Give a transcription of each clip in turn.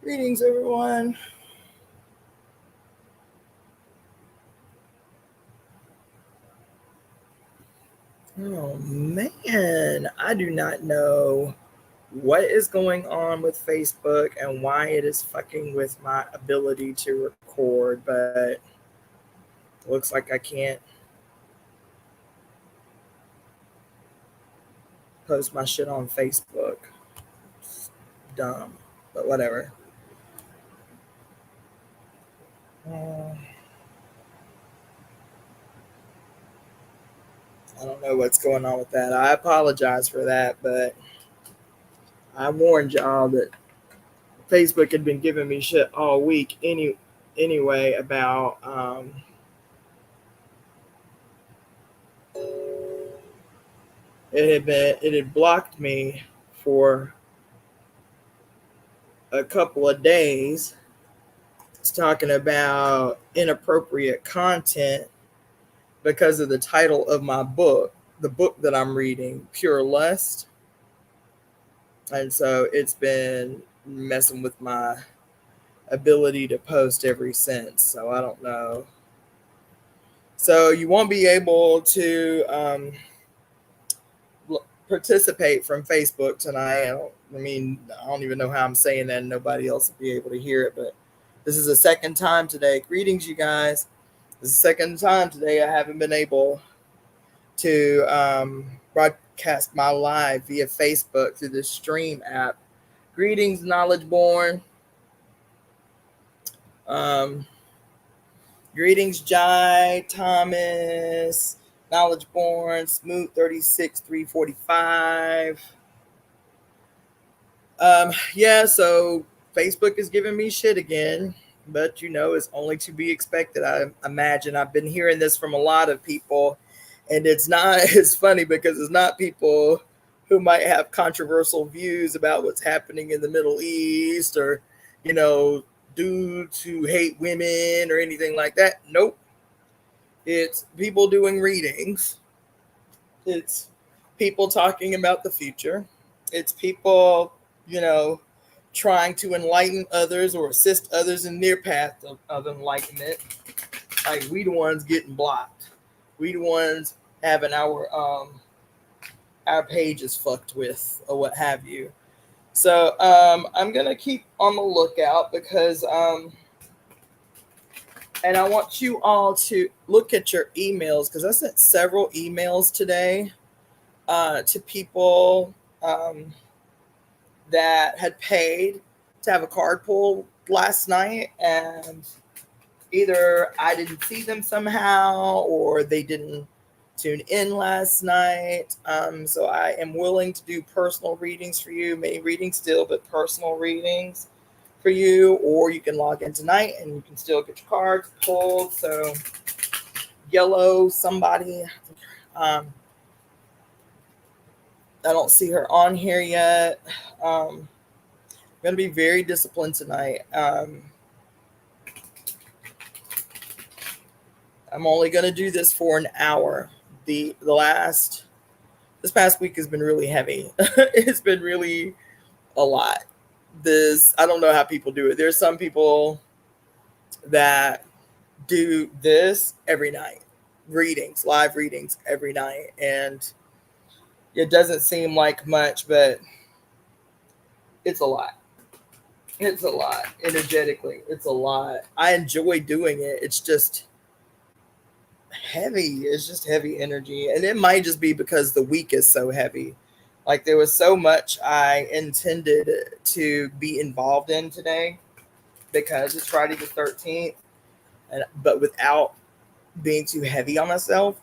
Greetings, everyone. Oh man, I do not know what is going on with Facebook and why it is fucking with my ability to record, but looks like I can't post my shit on Facebook. It's dumb, but whatever. Uh, I don't know what's going on with that. I apologize for that, but I warned y'all that Facebook had been giving me shit all week anyway about it had blocked me for a couple of days. It's talking about inappropriate content because of the title of my book, the book that I'm reading, Pure Lust. And so it's been messing with my ability to post ever since. So I don't know. So you won't be able to participate from Facebook tonight. I don't even know how I'm saying that, and nobody else will be able to hear it. But this is the second time today. Greetings, you guys. This is the second time today I haven't been able to broadcast my live via Facebook through the Stream app. Greetings, Knowledge Born. Greetings, Jai, Thomas, Knowledge Born, Smooth 36 345. Yeah, so Facebook is giving me shit again, but it's only to be expected. I imagine I've been hearing this from a lot of people, and it's funny because it's not people who might have controversial views about what's happening in the Middle East or, dudes who hate women or anything like that. Nope. It's people doing readings. It's people talking about the future. It's people, trying to enlighten others or assist others in their path of enlightenment. Like, we the ones getting blocked. We the ones having our pages fucked with or what have you. So I'm gonna keep on the lookout because and I want you all to look at your emails because I sent several emails today to people that had paid to have a card pull last night, and either I didn't see them somehow or they didn't tune in last night. So I am willing to do personal readings for you, many readings still, but personal readings for you, or you can log in tonight and you can still get your cards pulled. So yellow, somebody, I don't see her on here yet. I'm going to be very disciplined tonight. I'm only going to do this for an hour. This past week has been really heavy. It's been really a lot. I don't know how people do it. There's some people that do this every night, live readings every night, and it doesn't seem like much, but it's a lot. It's a lot energetically. It's a lot. I enjoy doing it. It's just heavy. It's just heavy energy, and it might just be because the week is so heavy. Like, there was so much I intended to be involved in today because it's Friday the 13th, but without being too heavy on myself.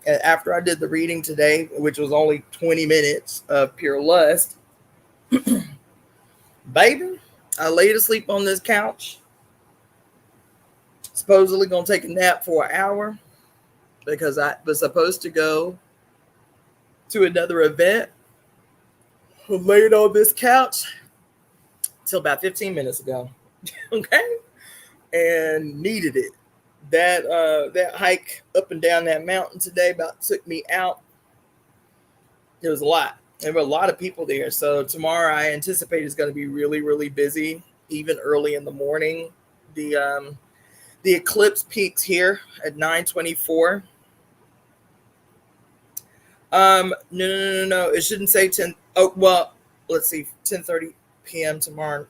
And after I did the reading today, which was only 20 minutes of pure lust, baby, I laid asleep on this couch, supposedly going to take a nap for an hour because I was supposed to go to another event. I laid on this couch till about 15 minutes ago. Okay? And needed it. That hike up and down that mountain today about took me out. It was a lot. There were a lot of people there. So tomorrow I anticipate is going to be really, really busy, even early in the morning. The eclipse peaks here at 9:24. No, no, no, no, no. It shouldn't say 10. Oh, well, let's see, 10:30 p.m. tomorrow.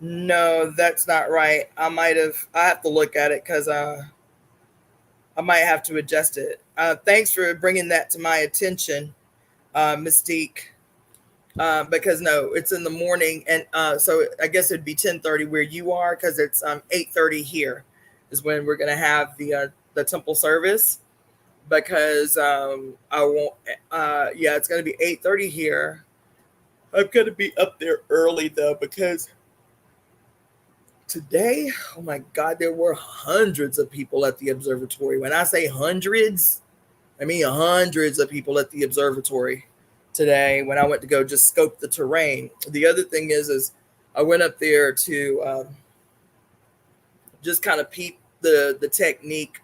No, that's not right. I have to look at it because I might have to adjust it. Thanks for bringing that to my attention, Mystique. Because no, it's in the morning, and so I guess it'd be 10:30 where you are, because it's 8:30 here is when we're gonna have the temple service. Because I won't. Yeah, it's gonna be 8:30 here. I'm gonna be up there early though, because today, oh my God, there were hundreds of people at the observatory. When I say hundreds, I mean hundreds of people at the observatory today when I went to go just scope the terrain. The other thing is I went up there to just kind of peep the technique.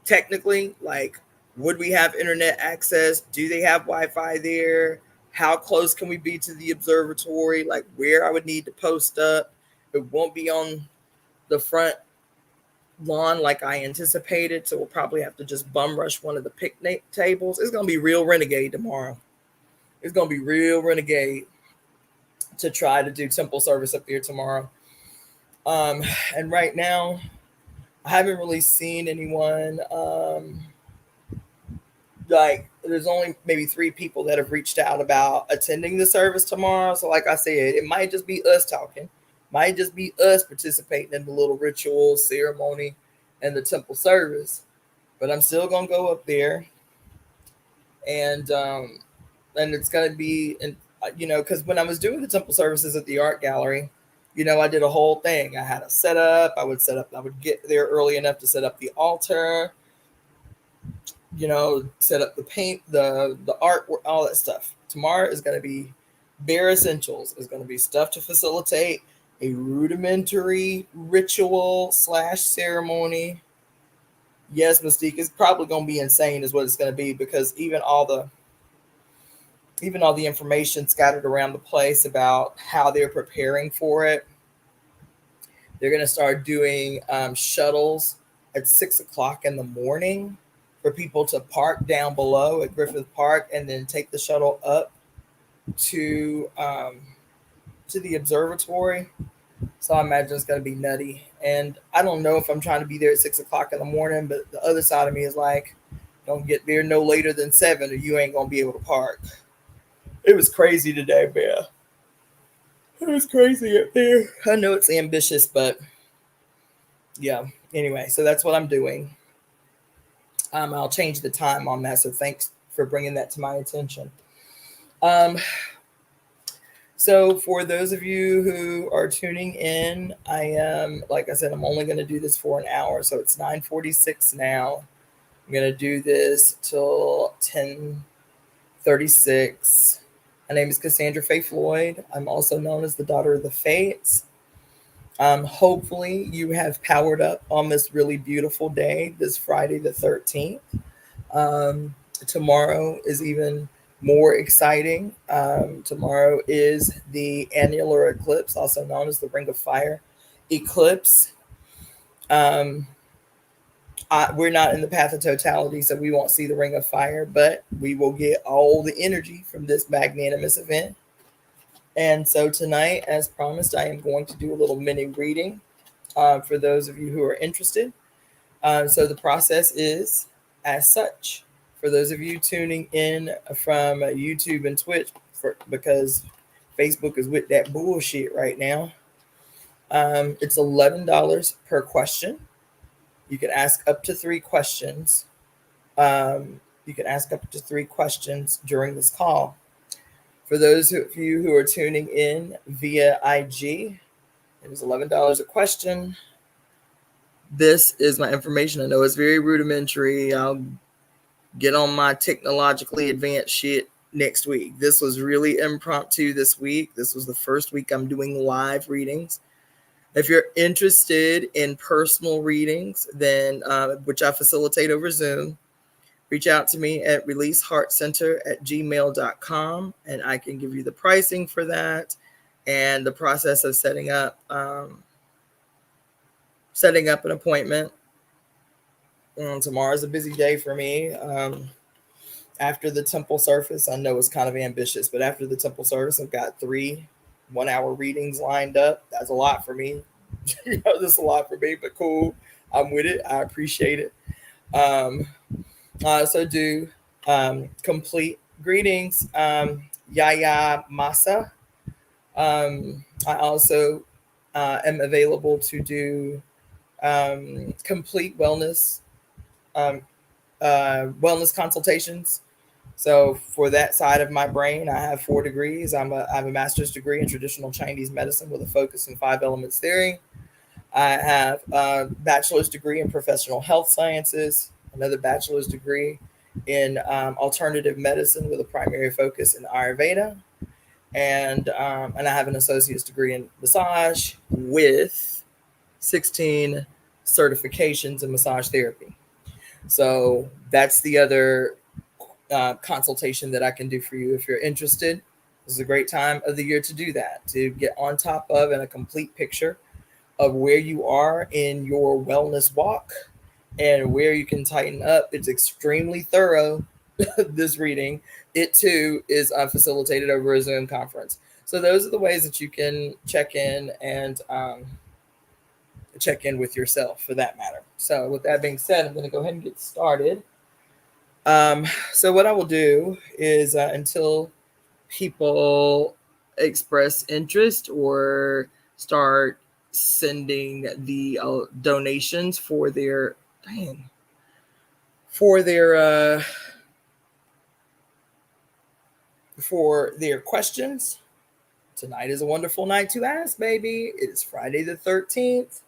Technically, like, would we have internet access? Do they have Wi-Fi there? How close can we be to the observatory? Like, where I would need to post up. It won't be on the front lawn like I anticipated, so we'll probably have to just bum rush one of the picnic tables. It's gonna be real renegade tomorrow. It's gonna be real renegade to try to do temple service up there tomorrow. And right now, I haven't really seen anyone. Like, there's only maybe 3 people that have reached out about attending the service tomorrow. So, like I said, it might just be us talking. Might just be us participating in the little ritual ceremony and the temple service. But I'm still gonna go up there, and it's gonna be, and because when I was doing the temple services at the art gallery, I did a whole thing. I had a setup. I would get there early enough to set up the altar. Set up the paint, the art, all that stuff. Tomorrow is going to be bare essentials. It's going to be stuff to facilitate a rudimentary ritual / ceremony. Yes, Mystique is probably going to be insane, is what it's going to be, because even all the information scattered around the place about how they're preparing for it. They're going to start doing shuttles at 6 o'clock in the morning for people to park down below at Griffith Park and then take the shuttle up to the observatory. So I imagine it's going to be nutty. And I don't know if I'm trying to be there at 6 o'clock in the morning, but the other side of me is like, don't get there no later than 7 or you ain't going to be able to park. It was crazy today, Bear. It was crazy up there. I know it's ambitious, but yeah. Anyway, so that's what I'm doing. I'll change the time on that. So thanks for bringing that to my attention. So for those of you who are tuning in, I am, like I said, I'm only going to do this for an hour. So it's 9:46 now. I'm going to do this till 10:36. My name is Cassandra Faye Floyd. I'm also known as the daughter of the Fates. Hopefully you have powered up on this really beautiful day, this Friday the 13th. Tomorrow is even more exciting. Tomorrow is the annular eclipse, also known as the Ring of Fire eclipse. We're not in the path of totality, so we won't see the Ring of Fire, but we will get all the energy from this magnanimous event. And so tonight, as promised, I am going to do a little mini reading for those of you who are interested. So the process is as such. For those of you tuning in from YouTube and Twitch, because Facebook is with that bullshit right now, it's $11 per question. You can ask up to 3 questions. You can ask up to 3 questions during this call. For those of you who are tuning in via IG, it is $11 a question. This is my information. I know it's very rudimentary. I'll get on my technologically advanced shit next week. This was really impromptu this week. This was the first week I'm doing live readings. If you're interested in personal readings, then which I facilitate over Zoom, reach out to me at releaseheartcenter@gmail.com, and I can give you the pricing for that and the process of setting up an appointment. Tomorrow's a busy day for me. After the temple service, I know it's kind of ambitious, but after the temple service, I've got 3 1-hour readings lined up. That's a lot for me. That's a lot for me, but cool. I'm with it. I appreciate it. I also do complete greetings. Yaya Masa. I also am available to do complete wellness consultations. So for that side of my brain, I have 4 degrees. I have a master's degree in traditional Chinese medicine with a focus in 5 elements theory. I have a bachelor's degree in professional health sciences, another bachelor's degree in alternative medicine with a primary focus in Ayurveda, and I have an associate's degree in massage with 16 certifications in massage therapy. So that's the other consultation that I can do for you if you're interested. This is a great time of the year to do that, to get on top of and a complete picture of where you are in your wellness walk and where you can tighten up. It's extremely thorough, this reading. It too is facilitated over a Zoom conference. So those are the ways that you can check in and check in with yourself, for that matter. So with that being said, I'm going to go ahead and get started. So what I will do is until people express interest or start sending the donations for their for their questions. Tonight is a wonderful night to ask, baby. It is Friday the 13th.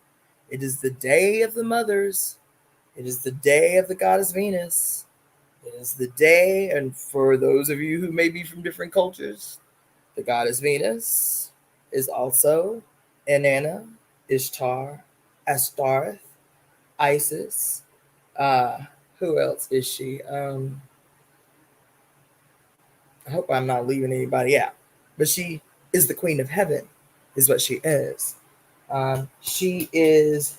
It is the day of the mothers. It is the day of the goddess Venus. It is the day, and for those of you who may be from different cultures, the goddess Venus is also Inanna, Ishtar, Ashtareth, Isis. Who else is she? I hope I'm not leaving anybody out. But she is the queen of heaven, is what she is. She is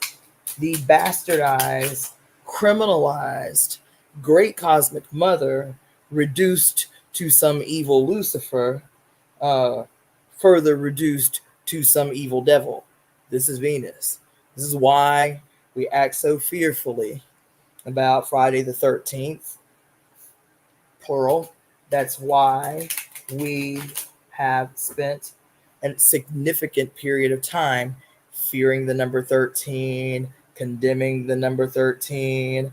the bastardized, criminalized, great cosmic mother reduced to some evil Lucifer, further reduced to some evil devil. This is Venus. This is why we act so fearfully about Friday the 13th, plural. That's why we have spent a significant period of time fearing the number 13, condemning the number 13,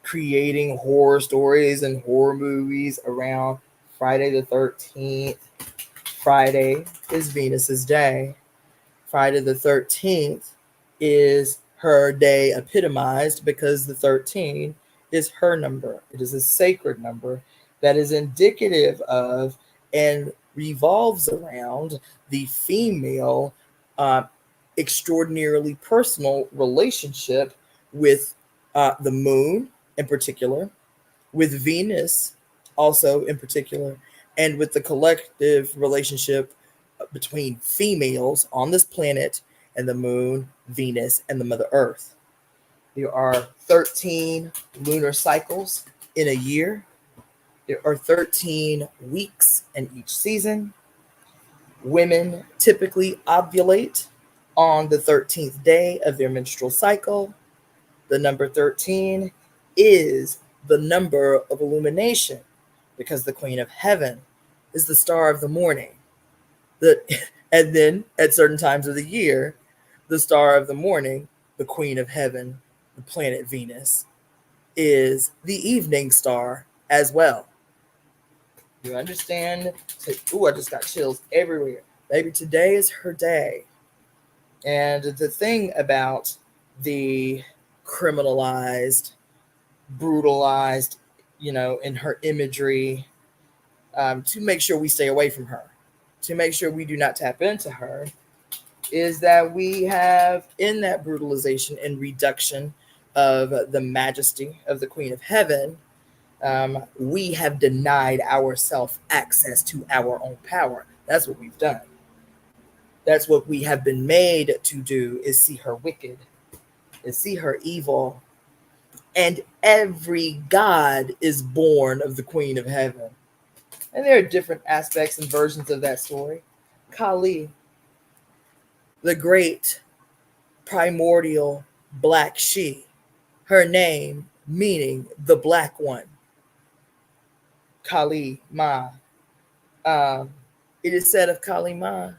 creating horror stories and horror movies around Friday the 13th. Friday is Venus's day. Friday the 13th is her day epitomized because the 13 is her number. It is a sacred number that is indicative of and revolves around the female extraordinarily personal relationship with the moon in particular, with Venus also in particular, and with the collective relationship between females on this planet and the moon, Venus, and the Mother Earth. There are 13 lunar cycles in a year. There are 13 weeks in each season. Women typically ovulate on the 13th day of their menstrual cycle. The number 13 is the number of illumination because the Queen of Heaven is the star of the morning. And then at certain times of the year, the star of the morning, the Queen of Heaven, the planet Venus, is the evening star as well. You understand? Ooh, I just got chills everywhere. Baby, today is her day. And the thing about the criminalized, brutalized, in her imagery, to make sure we stay away from her, to make sure we do not tap into her, is that we have, in that brutalization and reduction, of the majesty of the Queen of Heaven, we have denied ourselves access to our own power. That's what we've done. That's what we have been made to do, is see her wicked, is see her evil. And every god is born of the Queen of Heaven. And there are different aspects and versions of that story. Kali, the great primordial black she, her name meaning the black one. Kali Ma. It is said of Kali Ma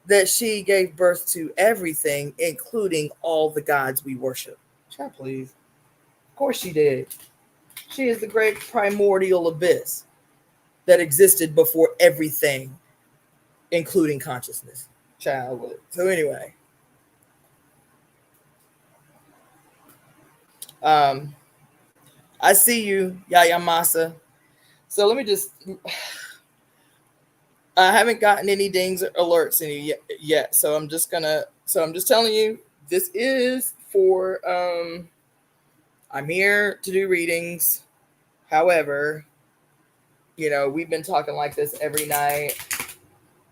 that she gave birth to everything, including all the gods we worship. Child, please. Of course she did. She is the great primordial abyss that existed before everything, including consciousness. Child. So anyway, I see you, Yaya Masa. So let me just, I haven't gotten any dings or alerts yet. So I'm just telling you, this is for, I'm here to do readings. However, we've been talking like this every night.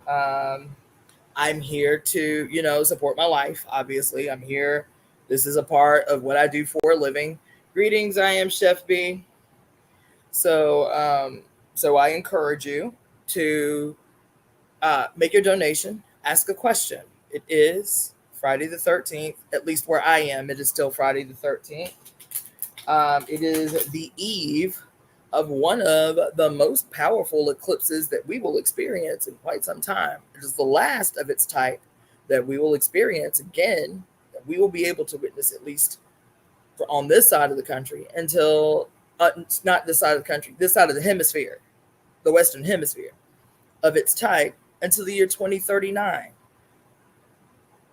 I'm here to, support my life. Obviously, I'm here. This is a part of what I do for a living. Greetings, I am Chef B. So I encourage you to make your donation, ask a question. It is Friday the 13th, at least where I am. It is still Friday the 13th. It is the eve of one of the most powerful eclipses that we will experience in quite some time. It is the last of its type that we will experience again, that we will be able to witness, at least on this side of the country, until not this side of the country, this side of the hemisphere, the Western hemisphere of its type, until the year 2039.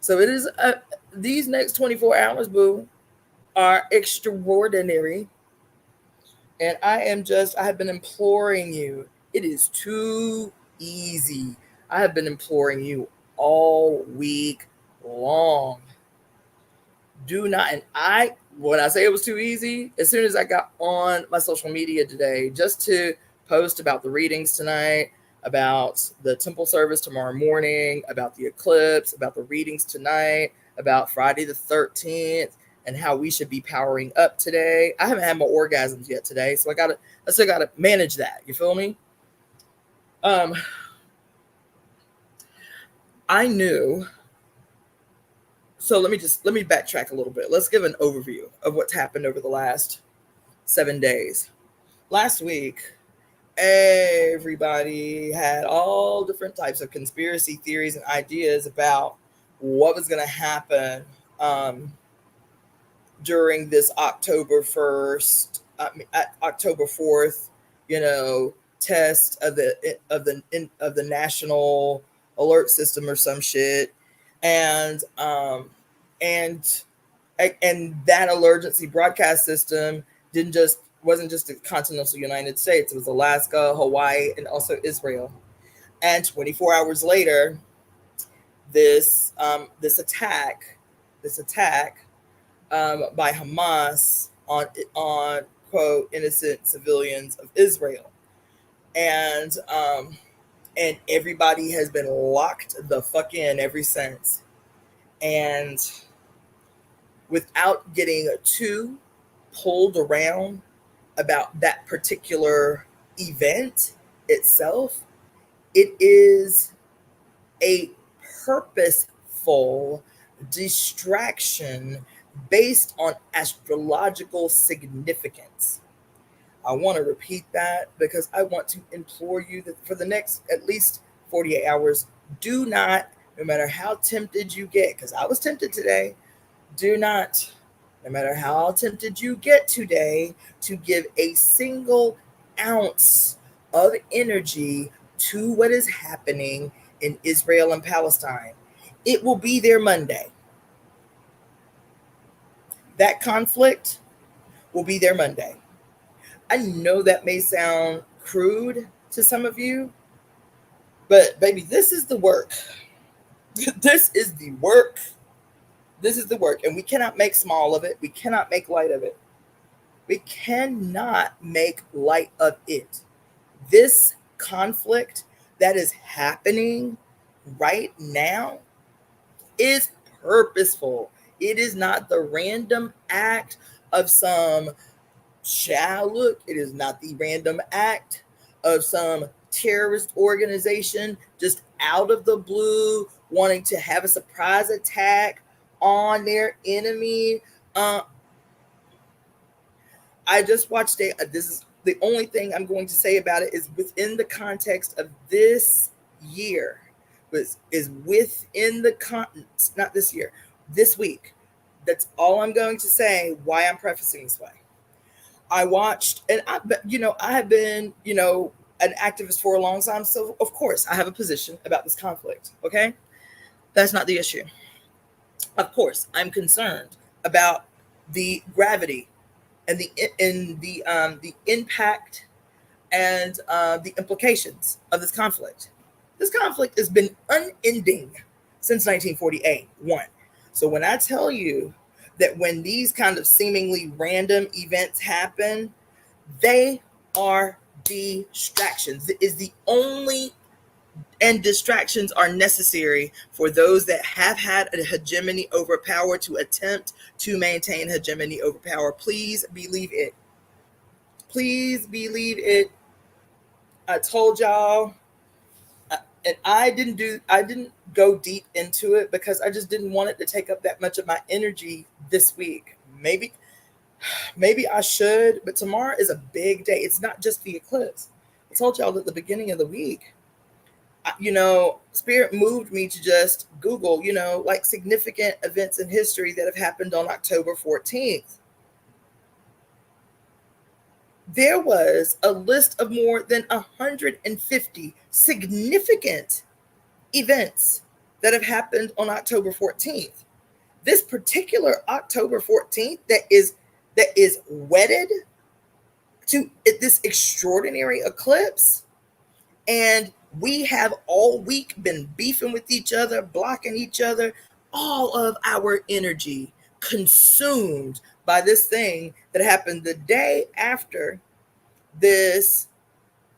So it is these next 24 hours, boo, are extraordinary. And I have been imploring you. It is too easy. I have been imploring you all week long. Do not, and when I say it was too easy, as soon as I got on my social media today, just to post about the readings tonight, about the temple service tomorrow morning, about the eclipse, about the readings tonight, about Friday the 13th, and how we should be powering up today. I haven't had my orgasms yet today, so I still gotta manage that. You feel me? I knew. So let me backtrack a little bit. Let's give an overview of what's happened over the last 7 days. Last week, everybody had all different types of conspiracy theories and ideas about what was going to happen during this October 4th, test of the national alert system or some shit, and that emergency broadcast system wasn't just the continental United States. It was Alaska, Hawaii, and also Israel. And 24 hours later, this attack by Hamas on quote innocent civilians of Israel, and everybody has been locked the fuck in ever since. And without getting too pulled around about that particular event itself, it is a purposeful distraction based on astrological significance. I want to repeat that because I want to implore you that for the next at least 48 hours, do not, no matter how tempted you get, because I was tempted today, do not, no matter how tempted you get today, to give a single ounce of energy to what is happening in Israel and Palestine. It will be there Monday. That conflict will be there Monday. I know that may sound crude to some of you, but baby, this is the work. This is the work This is the work, and we cannot make small of it. We cannot make light of it. We cannot make light of it. This conflict that is happening right now is purposeful. It is not the random act of some look. It is not the random act of some terrorist organization just out of the blue wanting to have a surprise attack on their enemy. I just watched it. This is the only thing I'm going to say about it is within the context of this year. Is within the not this year, this week. That's all I'm going to say. Why I'm prefacing this way. I watched, and I have been, an activist for a long time. So of course I have a position about this conflict. Okay, that's not the issue. Of course, I'm concerned about the gravity and the impact and the implications of this conflict. This conflict has been unending since 1948. One. So when I tell you that when these kind of seemingly random events happen, they are distractions. It is the only, and distractions are necessary for those that have had a hegemony over power to attempt to maintain hegemony over power. Please believe it. Please believe it. I told y'all, and I didn't go deep into it because I just didn't want it to take up that much of my energy this week. Maybe I should, but tomorrow is a big day. It's not just the eclipse. I told y'all at the beginning of the week, Spirit moved me to just Google, like significant events in history that have happened on October 14th. There was a list of more than 150 significant events that have happened on October 14th. This particular October 14th that is wedded to this extraordinary eclipse, and we have all week been beefing with each other, blocking each other, all of our energy consumed by this thing that happened the day after this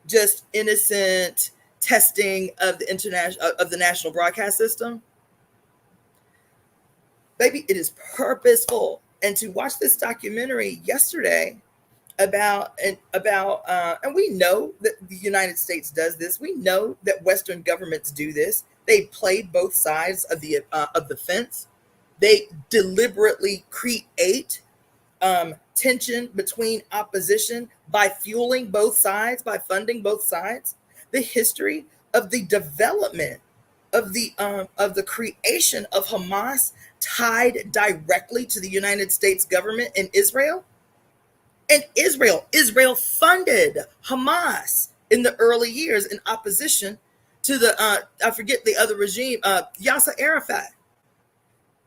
just innocent testing of the national broadcast system. Baby, it is purposeful. And to watch this documentary yesterday about and we know that the United States does this. We know that Western governments do this. They play both sides of the fence. They deliberately create tension between opposition by fueling both sides, by funding both sides. The history of the development of the creation of Hamas tied directly to the United States government in Israel. And Israel funded Hamas in the early years in opposition to the I forget the other regime, Yasser Arafat.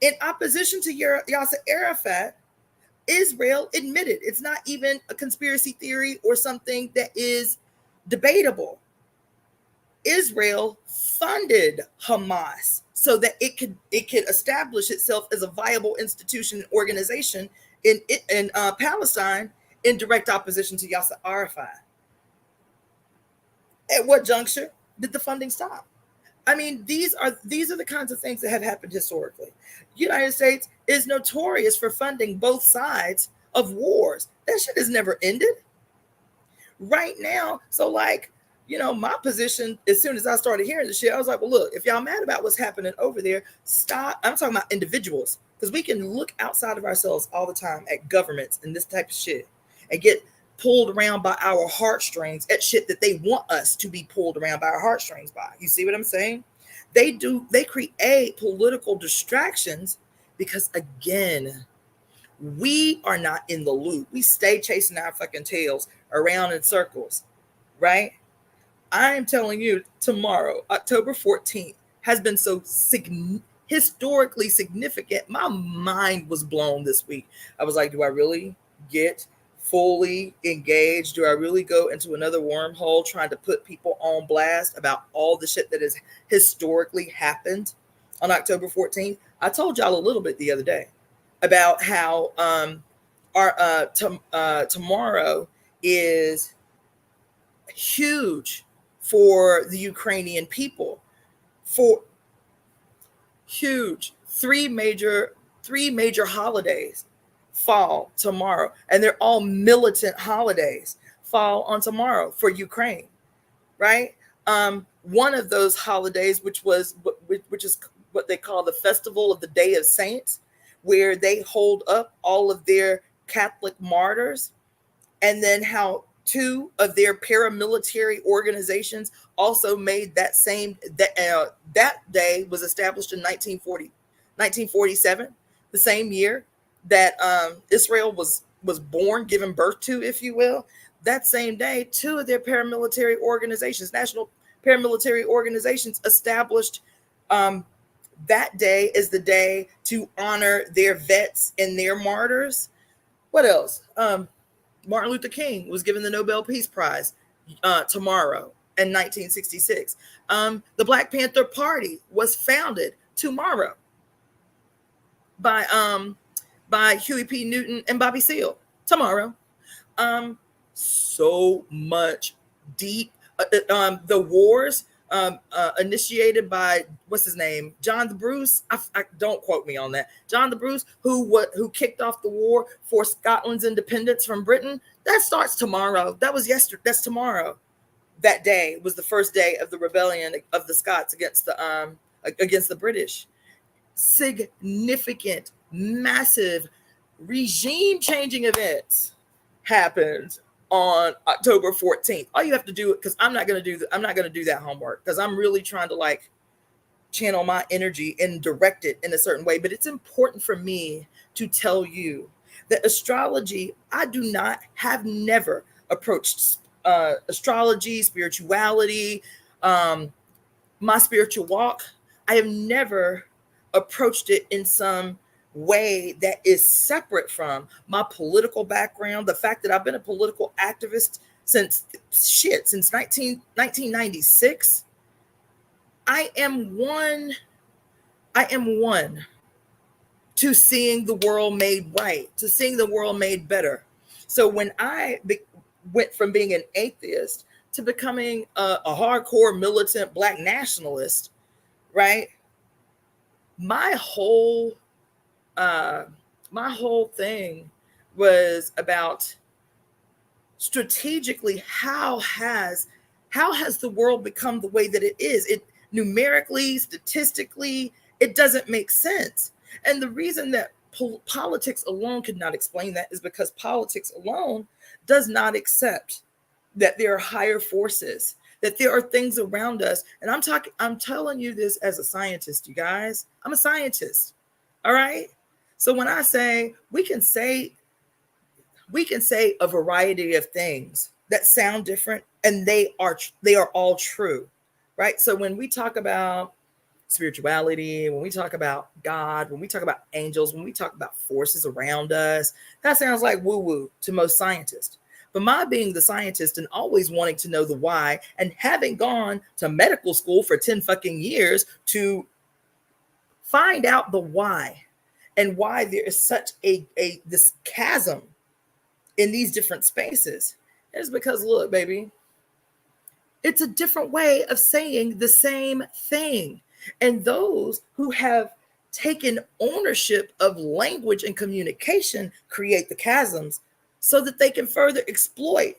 In opposition to Yasser Arafat, Israel admitted, it's not even a conspiracy theory or something that is debatable. Israel funded Hamas so that it could establish itself as a viable institution and organization in Palestine in direct opposition to Yasser Arafat. At what juncture did the funding stop? I mean, these are the kinds of things that have happened historically. The United States is notorious for funding both sides of wars. That shit has never ended. Right now, so like, my position, as soon as I started hearing the shit, I was like, well, look, if y'all mad about what's happening over there, stop. I'm talking about individuals, because we can look outside of ourselves all the time at governments and this type of shit and get pulled around by our heartstrings at shit that they want us to be pulled around by our heartstrings by. You see what I'm saying? They create political distractions because, again, we are not in the loop. We stay chasing our fucking tails around in circles, right? I am telling you, tomorrow, October 14th, has been so historically significant. My mind was blown this week. I was like, do I really get fully engaged? Do I really go into another wormhole trying to put people on blast about all the shit that has historically happened on October 14th. I told y'all a little bit the other day about how tomorrow is huge for the Ukrainian people. For huge, three major holidays fall tomorrow, and they're all militant holidays, fall on tomorrow for Ukraine, right? One of those holidays, which is what they call the Festival of the Day of Saints, where they hold up all of their Catholic martyrs, and then how two of their paramilitary organizations also made that day was established in 1947, the same year that Israel was born, given birth to, if you will. That same day, two of their paramilitary organizations, national paramilitary organizations, established that day as the day to honor their vets and their martyrs. What else? Martin Luther King was given the Nobel Peace Prize tomorrow in 1966. The Black Panther Party was founded tomorrow by Huey P. Newton and Bobby Seale tomorrow. So much deep. The wars initiated by, what's his name, John the Bruce. I don't quote me on that. John the Bruce, who kicked off the war for Scotland's independence from Britain. That starts tomorrow. That was yesterday. That's tomorrow. That day was the first day of the rebellion of the Scots against the British. Significant, massive, regime-changing events happened on October 14th. All you have to do, because I'm not going to do that homework, because I'm really trying to channel my energy and direct it in a certain way. But it's important for me to tell you that astrology, I have never approached astrology, spirituality, my spiritual walk. I have never approached it in some way that is separate from my political background, the fact that I've been a political activist since 1996. I am one to seeing the world made right, to seeing the world made better. So when I went from being an atheist to becoming a hardcore militant Black nationalist, right? My whole thing was about strategically how has the world become the way that it is. It numerically, statistically, it doesn't make sense. And the reason that politics alone could not explain that is because politics alone does not accept that there are higher forces, that there are things around us. And I'm telling you this as a scientist, you guys. I'm a scientist. All right. So when I say we can say a variety of things that sound different, and they are all true, right? So when we talk about spirituality, when we talk about God, when we talk about angels, when we talk about forces around us, that sounds like woo-woo to most scientists. But my being the scientist and always wanting to know the why, and having gone to medical school for 10 fucking years to find out the why, and why there is such this chasm in these different spaces, is because, look, baby, it's a different way of saying the same thing. And those who have taken ownership of language and communication create the chasms so that they can further exploit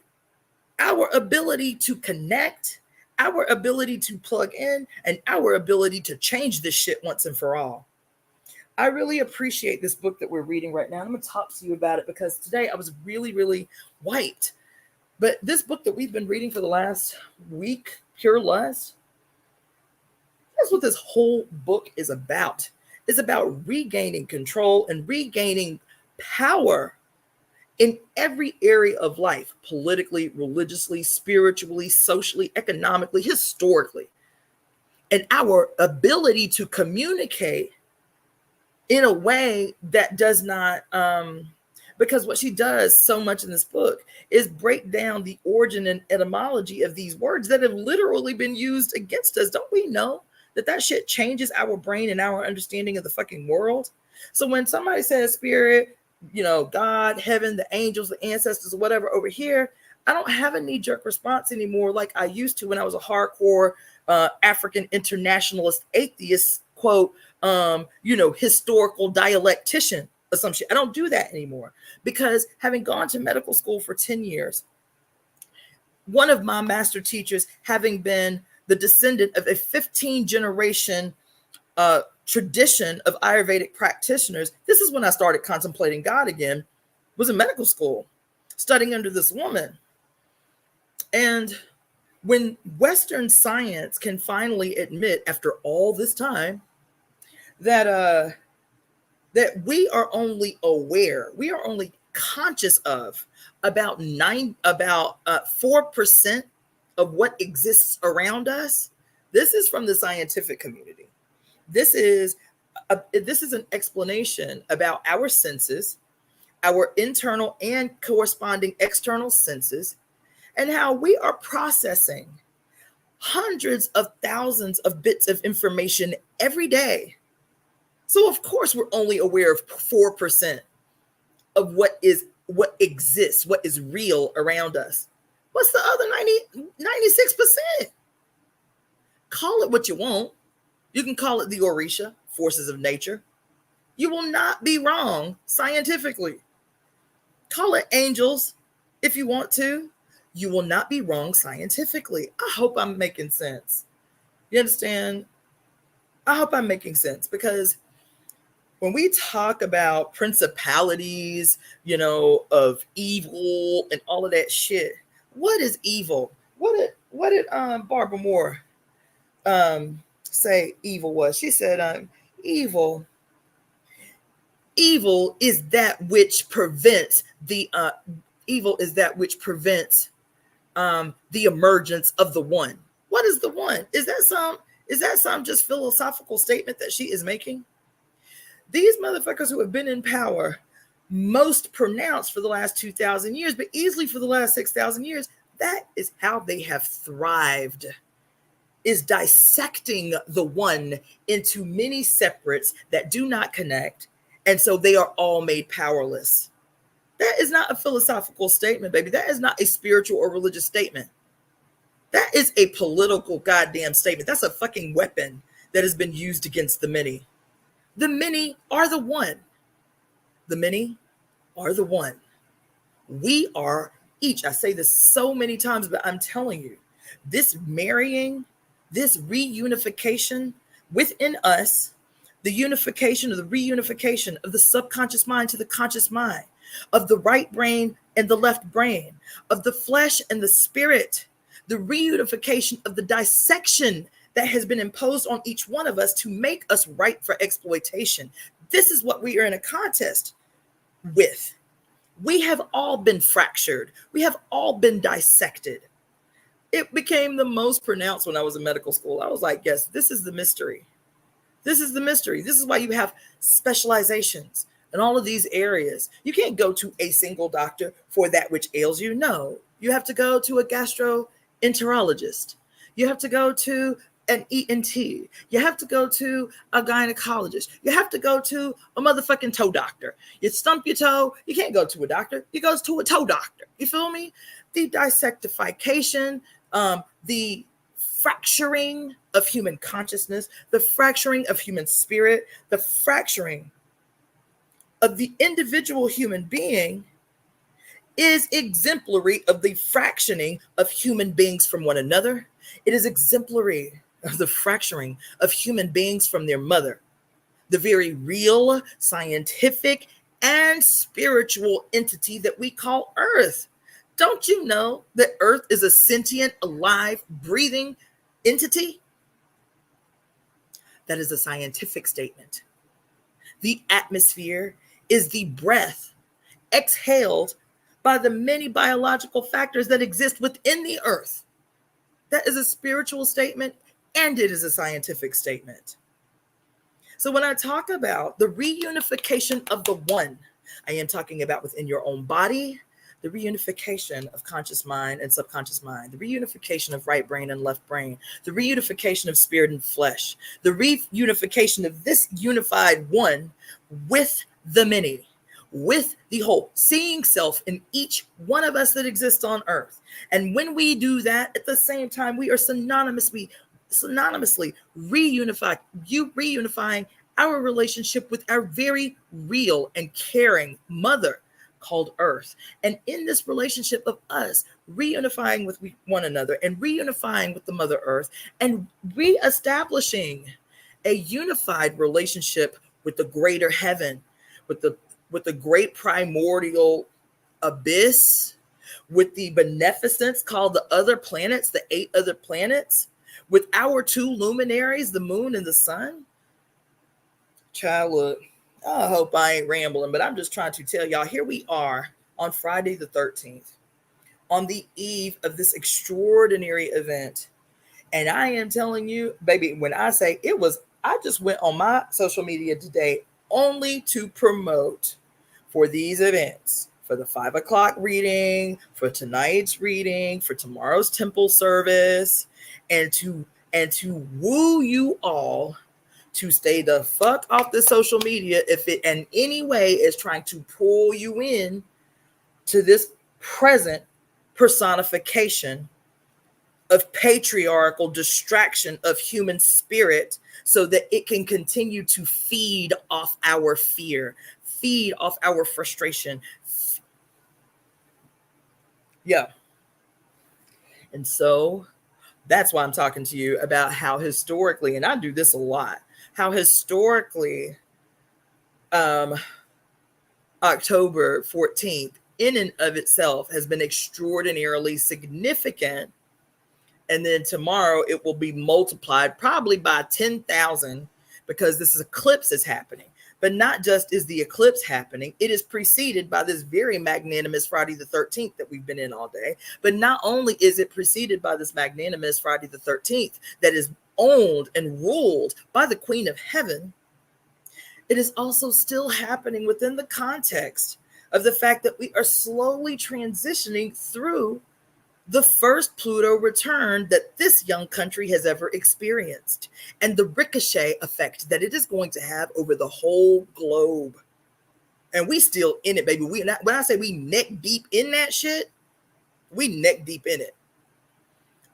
our ability to connect, our ability to plug in, and our ability to change this shit once and for all. I really appreciate this book that we're reading right now. I'm going to talk to you about it because today I was really, really wiped. But this book that we've been reading for the last week, Pure Lust, that's what this whole book is about. It's about regaining control and regaining power in every area of life, politically, religiously, spiritually, socially, economically, historically. And our ability to communicate in a way that does not, because what she does so much in this book is break down the origin and etymology of these words that have literally been used against us. Don't we know that shit changes our brain and our understanding of the fucking world? So when somebody says spirit, God, heaven, the angels, the ancestors, whatever over here, I don't have a knee-jerk response anymore like I used to when I was a hardcore African internationalist atheist, quote, historical dialectician or some shit. I don't do that anymore because having gone to medical school for 10 years, one of my master teachers having been the descendant of a 15-generation tradition of Ayurvedic practitioners, this is when I started contemplating God again, was in medical school, studying under this woman. And when Western science can finally admit, after all this time, that we are only aware, we are only conscious of about 4% of what exists around us. This is from the scientific community. This is an explanation about our senses, our internal and corresponding external senses, and how we are processing hundreds of thousands of bits of information every day. So of course we're only aware of 4% of what exists, what is real around us. What's the other 96%? Call it what you want. You can call it the Orisha, forces of nature. You will not be wrong scientifically. Call it angels if you want to. You will not be wrong scientifically. I hope I'm making sense. You understand? I hope I'm making sense, because when we talk about principalities, of evil and all of that shit, what is evil? What did Barbara Moore say evil was? She said evil is that which prevents the the emergence of the one. What is the one? Is that some just philosophical statement that she is making? These motherfuckers who have been in power, most pronounced for the last 2,000 years, but easily for the last 6,000 years, that is how they have thrived, is dissecting the one into many separates that do not connect. And so they are all made powerless. That is not a philosophical statement, baby. That is not a spiritual or religious statement. That is a political goddamn statement. That's a fucking weapon that has been used against the many. The many are the one. The many are the one. We are each. I say this so many times, but I'm telling you, this marrying, this reunification within us, the unification or the reunification of the subconscious mind to the conscious mind, of the right brain and the left brain, of the flesh and the spirit, the reunification of the dissection that has been imposed on each one of us to make us ripe for exploitation. This is what we are in a contest with. We have all been fractured. We have all been dissected. It became the most pronounced when I was in medical school. I was like, yes, this is the mystery. This is the mystery. This is why you have specializations in all of these areas. You can't go to a single doctor for that which ails you. No, you have to go to a gastroenterologist. You have to go to an ENT. You have to go to a gynecologist. You have to go to a motherfucking toe doctor. You stump your toe, you can't go to a doctor. You go to a toe doctor. You feel me? The dissectification, the fracturing of human consciousness, the fracturing of human spirit, the fracturing of the individual human being is exemplary of the fractioning of human beings from one another. It is exemplary of the fracturing of human beings from their mother, the very real, scientific, and spiritual entity that we call Earth. Don't you know that Earth is a sentient, alive, breathing entity? That is a scientific statement. The atmosphere is the breath exhaled by the many biological factors that exist within the earth. That is a spiritual statement, and it is a scientific statement. So when I talk about the reunification of the one, I am talking about within your own body, the reunification of conscious mind and subconscious mind, the reunification of right brain and left brain, the reunification of spirit and flesh, the reunification of this unified one with the many, with the whole, seeing self in each one of us that exists on earth. And when we do that, at the same time, we are synonymously reunifying our relationship with our very real and caring mother called Earth. And in this relationship of us reunifying with one another and reunifying with the Mother Earth and reestablishing a unified relationship with the greater heaven, with the great primordial abyss, with the beneficence called the other planets, the 8 other planets, with our 2 luminaries, the moon and the sun. Child, look, I hope I ain't rambling, but I'm just trying to tell y'all, here we are on Friday the 13th, on the eve of this extraordinary event. And I am telling you, baby, when I say I just went on my social media today only to promote for these events, for the 5 o'clock reading, for tonight's reading, for tomorrow's temple service, and to woo you all to stay the fuck off the social media if it in any way is trying to pull you in to this present personification of patriarchal distraction of human spirit so that it can continue to feed off our fear, feed off our frustration. Yeah. And so that's why I'm talking to you about how historically, and I do this a lot, how historically October 14th in and of itself has been extraordinarily significant. And then tomorrow it will be multiplied probably by 10,000 because this eclipse is happening. But not just is the eclipse happening, it is preceded by this very magnanimous Friday the 13th that we've been in all day. But not only is it preceded by this magnanimous Friday the 13th that is owned and ruled by the Queen of Heaven, it is also still happening within the context of the fact that we are slowly transitioning through the first Pluto return that this young country has ever experienced, and the ricochet effect that it is going to have over the whole globe. And we still in it, baby. When I say we neck deep in that shit, we neck deep in it.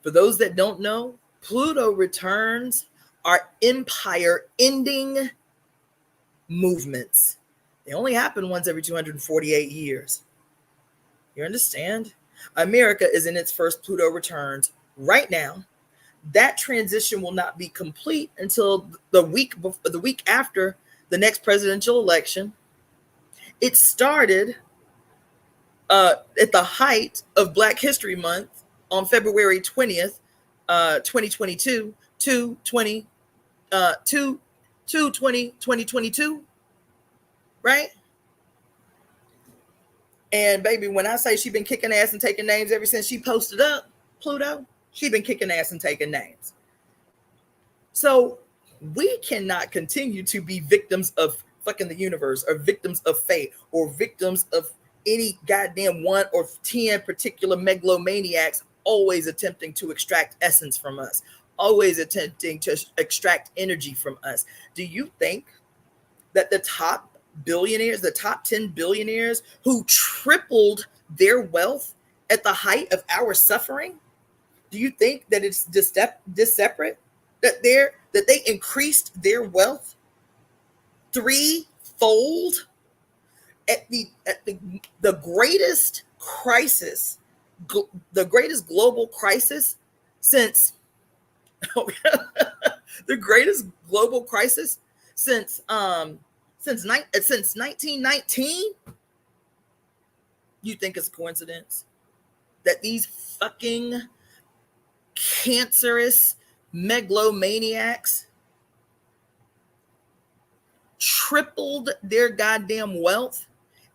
For those that don't know, Pluto returns are empire ending movements. They only happen once every 248 years. You understand? America is in its first Pluto returns right now. That transition will not be complete until the week after the next presidential election. It started at the height of Black History Month on February 20th, 2022 to 2022, right? And baby, when I say she's been kicking ass and taking names ever since she posted up Pluto, she's been kicking ass and taking names. So we cannot continue to be victims of fucking the universe or victims of fate or victims of any goddamn 1 or 10 particular megalomaniacs always attempting to extract essence from us, always attempting to extract energy from us. Do you think that the top billionaires, the top 10 billionaires who tripled their wealth at the height of our suffering, do you think that it's this separate? That they increased their wealth threefold at the greatest crisis, the greatest global crisis since the greatest global crisis since 1919? You think it's a coincidence that these fucking cancerous megalomaniacs tripled their goddamn wealth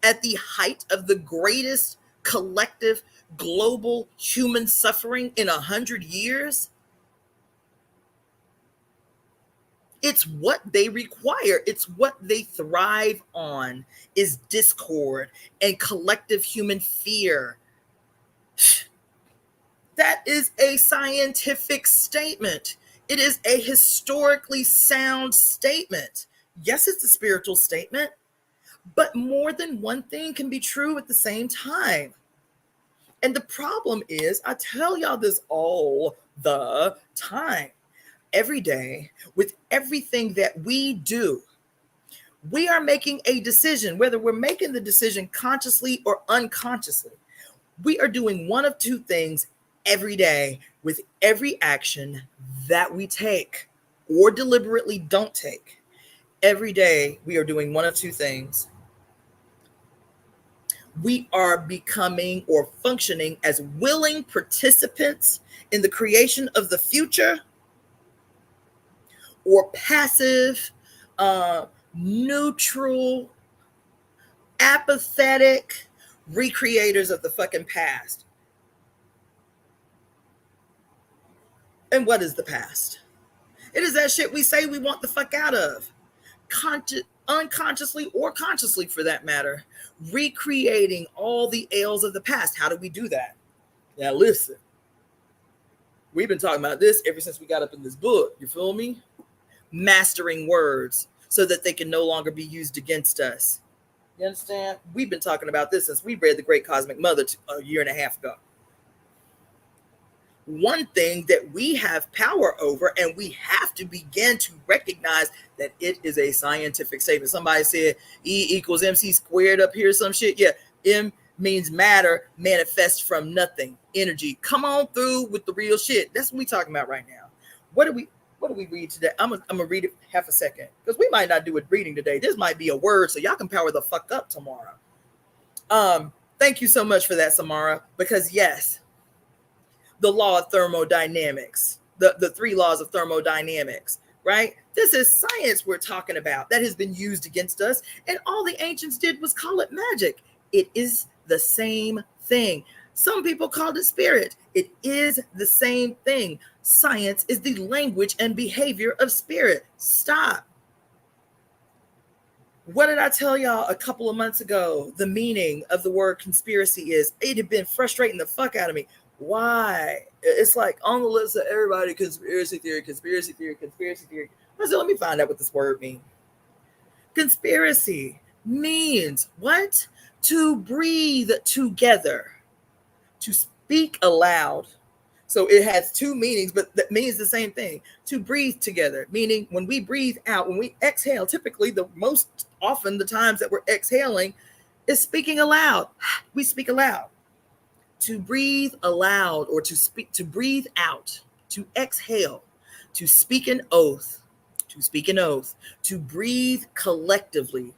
at the height of the greatest collective global human suffering in 100 years? It's what they require. It's what they thrive on, is discord and collective human fear. That is a scientific statement. It is a historically sound statement. Yes, it's a spiritual statement, but more than one thing can be true at the same time. And the problem is, I tell y'all this all the time, every day, with everything that we do, we are making a decision, whether we're making the decision consciously or unconsciously. We are doing one of two things every day with every action that we take or deliberately don't take. Every day, we are doing one of two things. We are becoming or functioning as willing participants in the creation of the future, or passive, neutral, apathetic recreators of the fucking past. And what is the past? It is that shit we say we want the fuck out of. Unconsciously or consciously, for that matter, recreating all the ails of the past. How do we do that? Now listen, we've been talking about this ever since we got up in this book. You feel me? Mastering words so that they can no longer be used against us. You understand? We've been talking about this since we read The Great Cosmic Mother a year and a half ago. One thing that we have power over, and we have to begin to recognize that it is a scientific statement. Somebody said E equals MC squared up here, some shit. Yeah, M means matter manifest from nothing, energy. Come on through with the real shit. That's what we're talking about right now. What do we read today? I'm gonna read it half a second, because we might not do a reading today. This might be a word, so y'all can power the fuck up tomorrow. Thank you so much for that, Samara, because yes, the law of thermodynamics, the three laws of thermodynamics, right? This is science we're talking about that has been used against us, and all the ancients did was call it magic. It is the same thing. Some people called it spirit. It is the same thing. Science is the language and behavior of spirit. Stop. What did I tell y'all a couple of months ago? The meaning of the word conspiracy is, it had been frustrating the fuck out of me. Why? It's like on the list of everybody, conspiracy theory, conspiracy theory, conspiracy theory. I said, let me find out what this word means. Conspiracy means what? To breathe together, to speak aloud. So it has two meanings, but that means the same thing. To breathe together, meaning when we breathe out, when we exhale, typically the most often the times that we're exhaling is speaking aloud. We speak aloud. To breathe aloud, or to speak, to breathe out, to exhale, to speak an oath, to breathe collectively,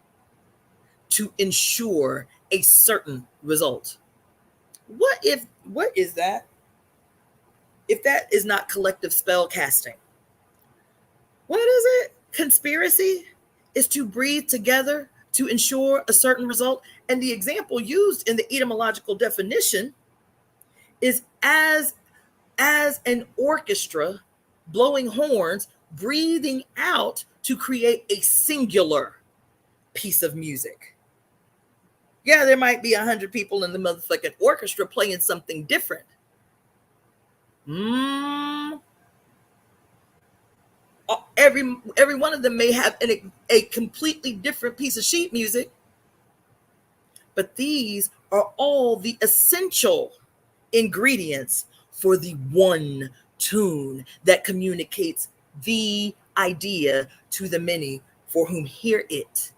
to ensure a certain result. What is that? If that is not collective spell casting, what is it? Conspiracy is to breathe together to ensure a certain result. And the example used in the etymological definition is as an orchestra blowing horns, breathing out to create a singular piece of music. Yeah, there might be 100 people in the motherfucking orchestra playing something different. Every one of them may have a completely different piece of sheet music, but these are all the essential ingredients for the one tune that communicates the idea to the many for whom hear it.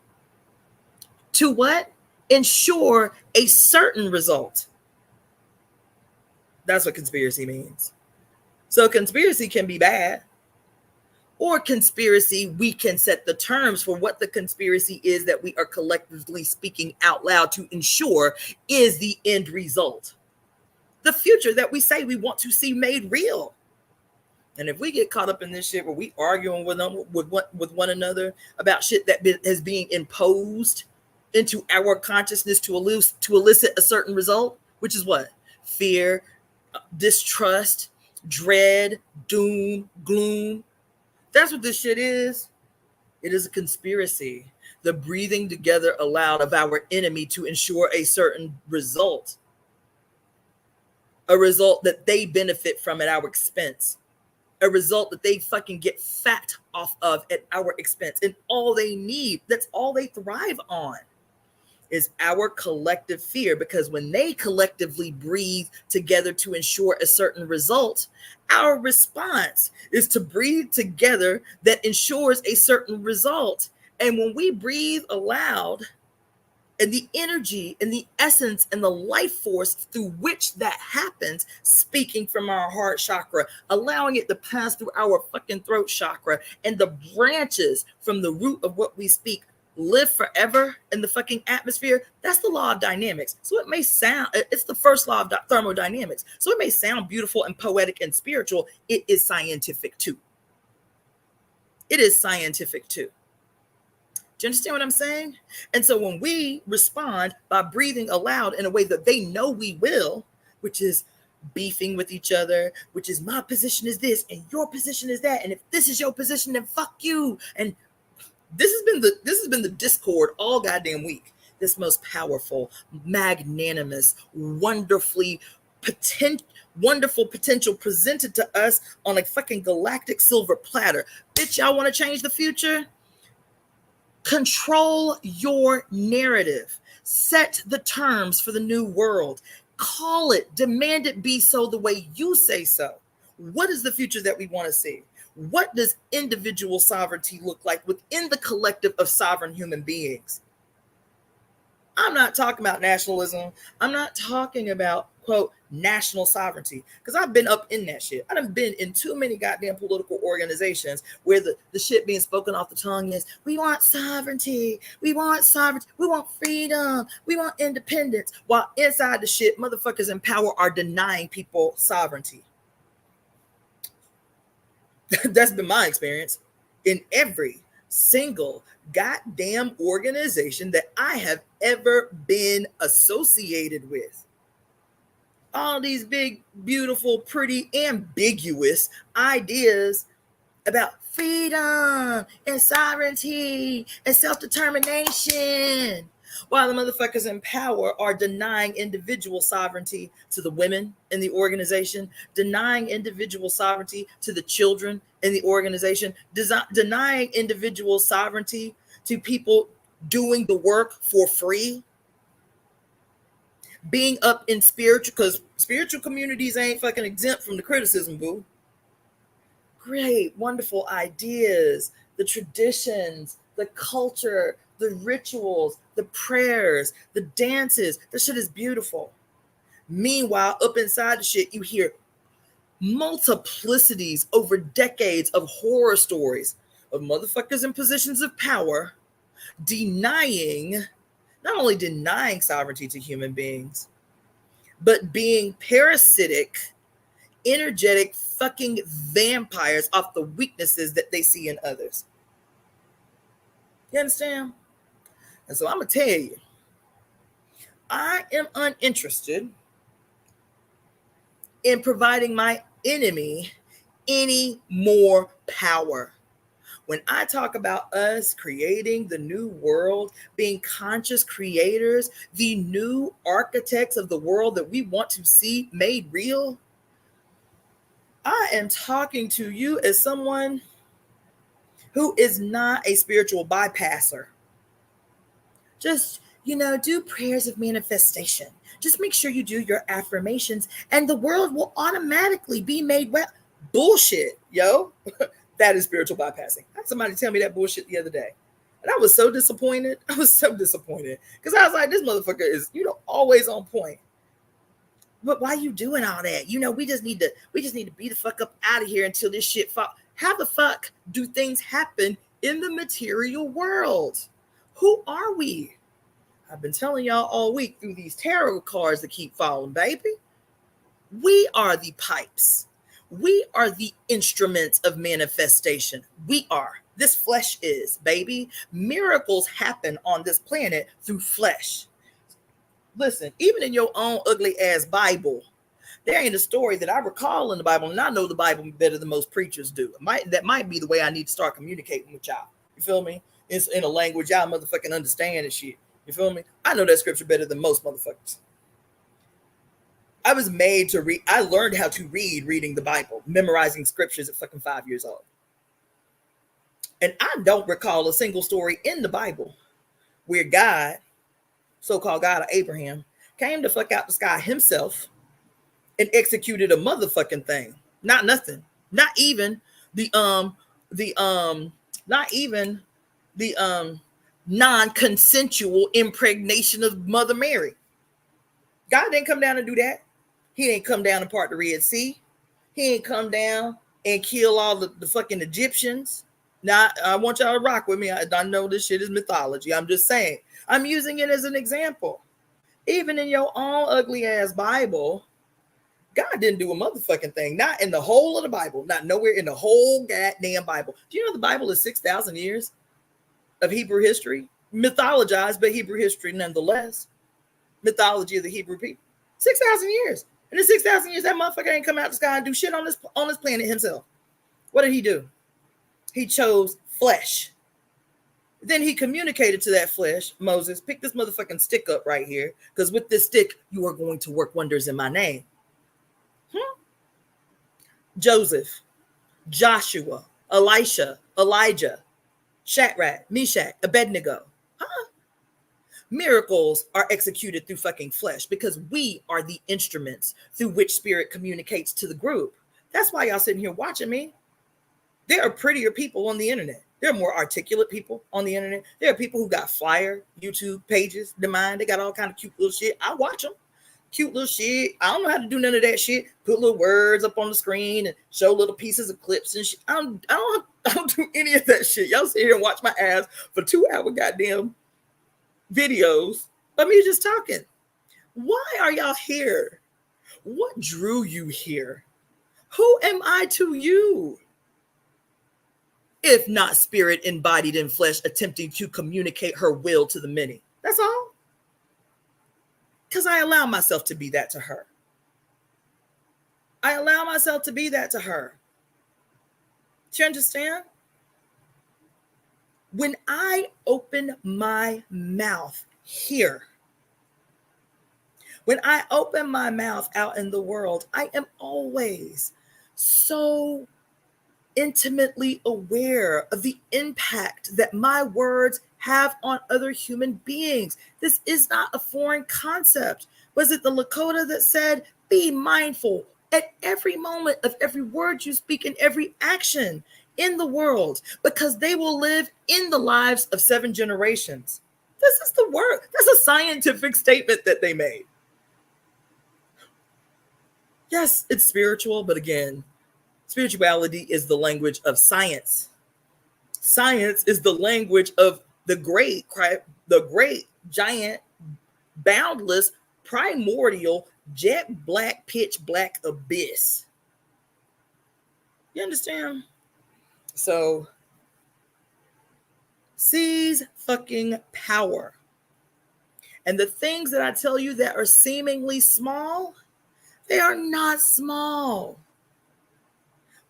To what? Ensure a certain result. That's what conspiracy means. So conspiracy can be bad, or conspiracy, we can set the terms for what the conspiracy is that we are collectively speaking out loud to ensure is the end result. The future that we say we want to see made real. And if we get caught up in this shit where we arguing with one another about shit that is being imposed into our consciousness to elicit a certain result, which is what? Fear, distrust, dread, doom, gloom. That's what this shit is. It is a conspiracy. The breathing together aloud of our enemy to ensure a certain result, a result that they benefit from at our expense, a result that they fucking get fat off of at our expense. And all they need, that's all they thrive on, is our collective fear. Because when they collectively breathe together to ensure a certain result, our response is to breathe together that ensures a certain result. And when we breathe aloud, and the energy and the essence and the life force through which that happens, speaking from our heart chakra, allowing it to pass through our fucking throat chakra, and the branches from the root of what we speak live forever in the fucking atmosphere. That's the law of dynamics. So it may sound, it's the first law of thermodynamics. So it may sound beautiful and poetic and spiritual. It is scientific too. It is scientific too. Do you understand what I'm saying? And so when we respond by breathing aloud in a way that they know we will, which is beefing with each other, which is my position is this and your position is that, and if this is your position, then fuck you. And this has been the discord all goddamn week. This most powerful, magnanimous, wonderful potential presented to us on a fucking galactic silver platter. Bitch, y'all want to change the future? Control your narrative. Set the terms for the new world. Call it, demand it be so the way you say so. What is the future that we want to see? What does individual sovereignty look like within the collective of sovereign human beings? I'm not talking about nationalism. I'm not talking about, quote, national sovereignty, because I've been up in that shit. I done been in too many goddamn political organizations where the shit being spoken off the tongue is, we want sovereignty, we want freedom, we want independence, while inside the shit, motherfuckers in power are denying people sovereignty. That's been my experience in every single goddamn organization that I have ever been associated with. All these big, beautiful, pretty, ambiguous ideas about freedom and sovereignty and self-determination, while the motherfuckers in power are denying individual sovereignty to the women in the organization, denying individual sovereignty to the children in the organization, denying individual sovereignty to people doing the work for free. Being up in spiritual, because spiritual communities ain't fucking exempt from the criticism, boo. Great, wonderful ideas, the traditions, the culture, the rituals, the prayers, the dances. This shit is beautiful. Meanwhile, up inside the shit, you hear multiplicities over decades of horror stories of motherfuckers in positions of power not only denying sovereignty to human beings, but being parasitic, energetic fucking vampires off the weaknesses that they see in others. You understand? And so I'm going to tell you, I am uninterested in providing my enemy any more power. When I talk about us creating the new world, being conscious creators, the new architects of the world that we want to see made real, I am talking to you as someone who is not a spiritual bypasser. Just, do prayers of manifestation. Just make sure you do your affirmations and the world will automatically be made well. Bullshit, yo. That is spiritual bypassing. I had somebody tell me that bullshit the other day. And I was so disappointed. Because I was like, this motherfucker is, always on point. But why you doing all that? We just need to be the fuck up out of here until this shit fall. How the fuck do things happen in the material world? Who are we? I've been telling y'all all week through these tarot cards that keep falling, baby. We are the pipes. We are the instruments of manifestation. We are. This flesh is, baby. Miracles happen on this planet through flesh. Listen, even in your own ugly ass Bible, there ain't a story that I recall in the Bible, and I know the Bible better than most preachers do. That might be the way I need to start communicating with y'all. You feel me? It's in a language y'all motherfucking understand and shit. You feel me? I know that scripture better than most motherfuckers. I was made to read. I learned how to read reading the Bible, memorizing scriptures at fucking 5 years old. And I don't recall a single story in the Bible where God, so-called God of Abraham, came to fuck out the sky himself and executed a motherfucking thing. Not nothing. Not even the non-consensual impregnation of Mother Mary. God didn't come down and do that. He didn't come down and part the Red Sea. He ain't come down and kill all the fucking Egyptians. Now, I want y'all to rock with me. I know this shit is mythology. I'm just saying. I'm using it as an example. Even in your own ugly ass Bible, God didn't do a motherfucking thing. Not in the whole of the Bible. Not nowhere in the whole goddamn Bible. Do you know the Bible is 6,000 years of Hebrew history? Mythologized, but Hebrew history nonetheless. Mythology of the Hebrew people. 6,000 years. And in 6,000 years, that motherfucker ain't come out the sky and do shit on this planet himself. What did he do? He chose flesh. Then he communicated to that flesh, Moses, pick this motherfucking stick up right here, because with this stick, you are going to work wonders in my name. Joseph, Joshua, Elisha, Elijah, Shadrach, Meshach, Abednego. Miracles are executed through fucking flesh because we are the instruments through which spirit communicates to the group. That's why y'all sitting here watching me. There are prettier people on the internet. There are more articulate people on the internet. There are people who got flyer YouTube pages than mine. They got all kind of cute little shit. I watch them. Cute little shit. I don't know how to do none of that shit. Put little words up on the screen and show little pieces of clips and shit. I don't do any of that shit. Y'all sit here and watch my ass for 2 hour goddamn videos of me just talking. Why are y'all here? What drew you here? Who am I to you? If not spirit embodied in flesh, attempting to communicate her will to the many. That's all. Because I allow myself to be that to her. I allow myself to be that to her. Do you understand? When I open my mouth here, when I open my mouth out in the world, I am always so intimately aware of the impact that my words have on other human beings. This is not a foreign concept. Was it the Lakota that said, be mindful at every moment of every word you speak and every action in the world, because they will live in the lives of 7 generations. This is the word. That's a scientific statement that they made. Yes, it's spiritual, but again, spirituality is the language of science. Science is the language of the great, giant, boundless, primordial, jet black, pitch black abyss. You understand? So, seize fucking power. And the things that I tell you that are seemingly small, they are not small.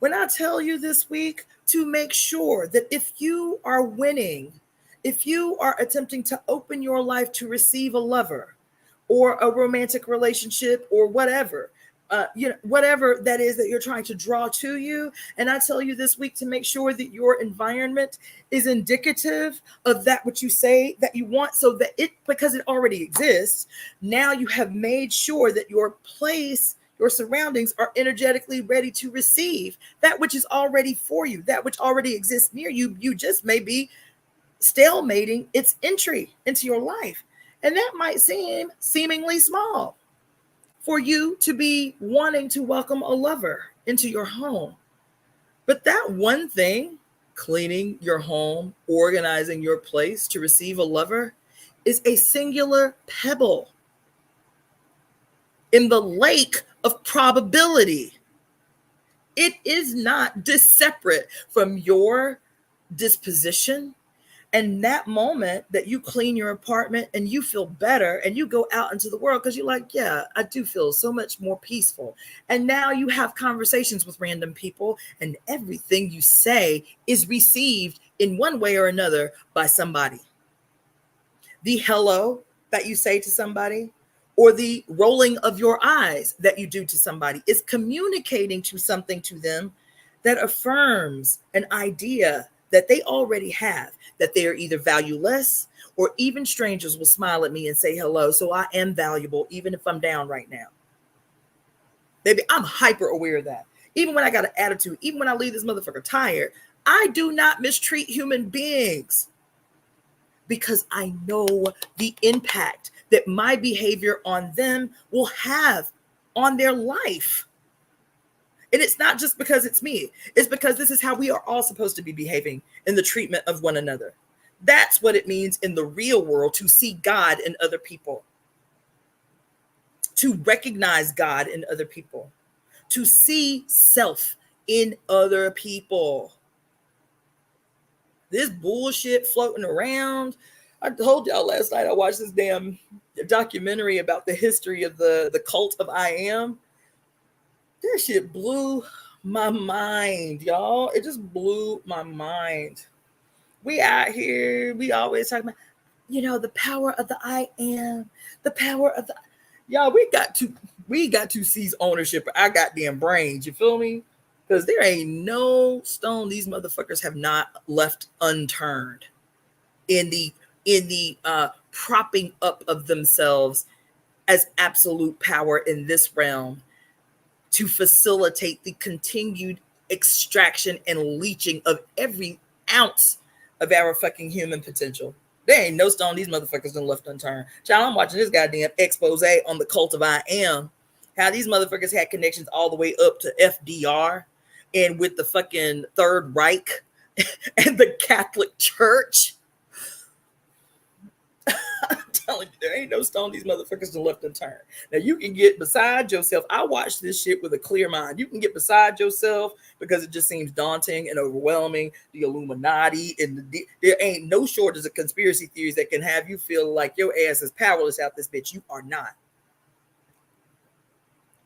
When I tell you this week to make sure that if you are winning, if you are attempting to open your life to receive a lover or a romantic relationship or whatever, whatever that is that you're trying to draw to you. And I tell you this week to make sure that your environment is indicative of that which you say that you want, so that because it already exists, now you have made sure that your place, your surroundings are energetically ready to receive that which is already for you, that which already exists near you. You just may be stalemating its entry into your life. And that might seem seemingly small for you to be wanting to welcome a lover into your home. But that one thing, cleaning your home, organizing your place to receive a lover, is a singular pebble in the lake of probability. It is not separate from your disposition And that moment that you clean your apartment and you feel better and you go out into the world because you're like, yeah, I do feel so much more peaceful. And now you have conversations with random people, and everything you say is received in one way or another by somebody. The hello that you say to somebody, or the rolling of your eyes that you do to somebody, is communicating to something to them that affirms an idea that they already have, that they are either valueless, or even strangers will smile at me and say hello. So I am valuable, even if I'm down right now. Baby, I'm hyper aware of that. Even when I got an attitude, even when I leave this motherfucker tired, I do not mistreat human beings, because I know the impact that my behavior on them will have on their life. And it's not just because it's me. It's because this is how we are all supposed to be behaving in the treatment of one another. That's what it means in the real world to see God in other people, to recognize God in other people, to see self in other people. This bullshit floating around. I told y'all last night I watched this damn documentary about the history of the cult of I Am. That shit blew my mind, y'all. It just blew my mind. We out here, we always talk about, the power of the I Am, the power of the, y'all. We got to seize ownership of our goddamn brains. You feel me? Because there ain't no stone these motherfuckers have not left unturned in the propping up of themselves as absolute power in this realm, to facilitate the continued extraction and leaching of every ounce of our fucking human potential. There ain't no stone these motherfuckers done left unturned. Child, I'm watching this goddamn expose on the cult of I Am. How these motherfuckers had connections all the way up to FDR and with the fucking Third Reich and the Catholic Church. I'm telling you, there ain't no stone these motherfuckers done left unturned. Now, you can get beside yourself. I watch this shit with a clear mind. You can get beside yourself because it just seems daunting and overwhelming. The Illuminati, and there ain't no shortage of conspiracy theories that can have you feel like your ass is powerless out this bitch. You are not.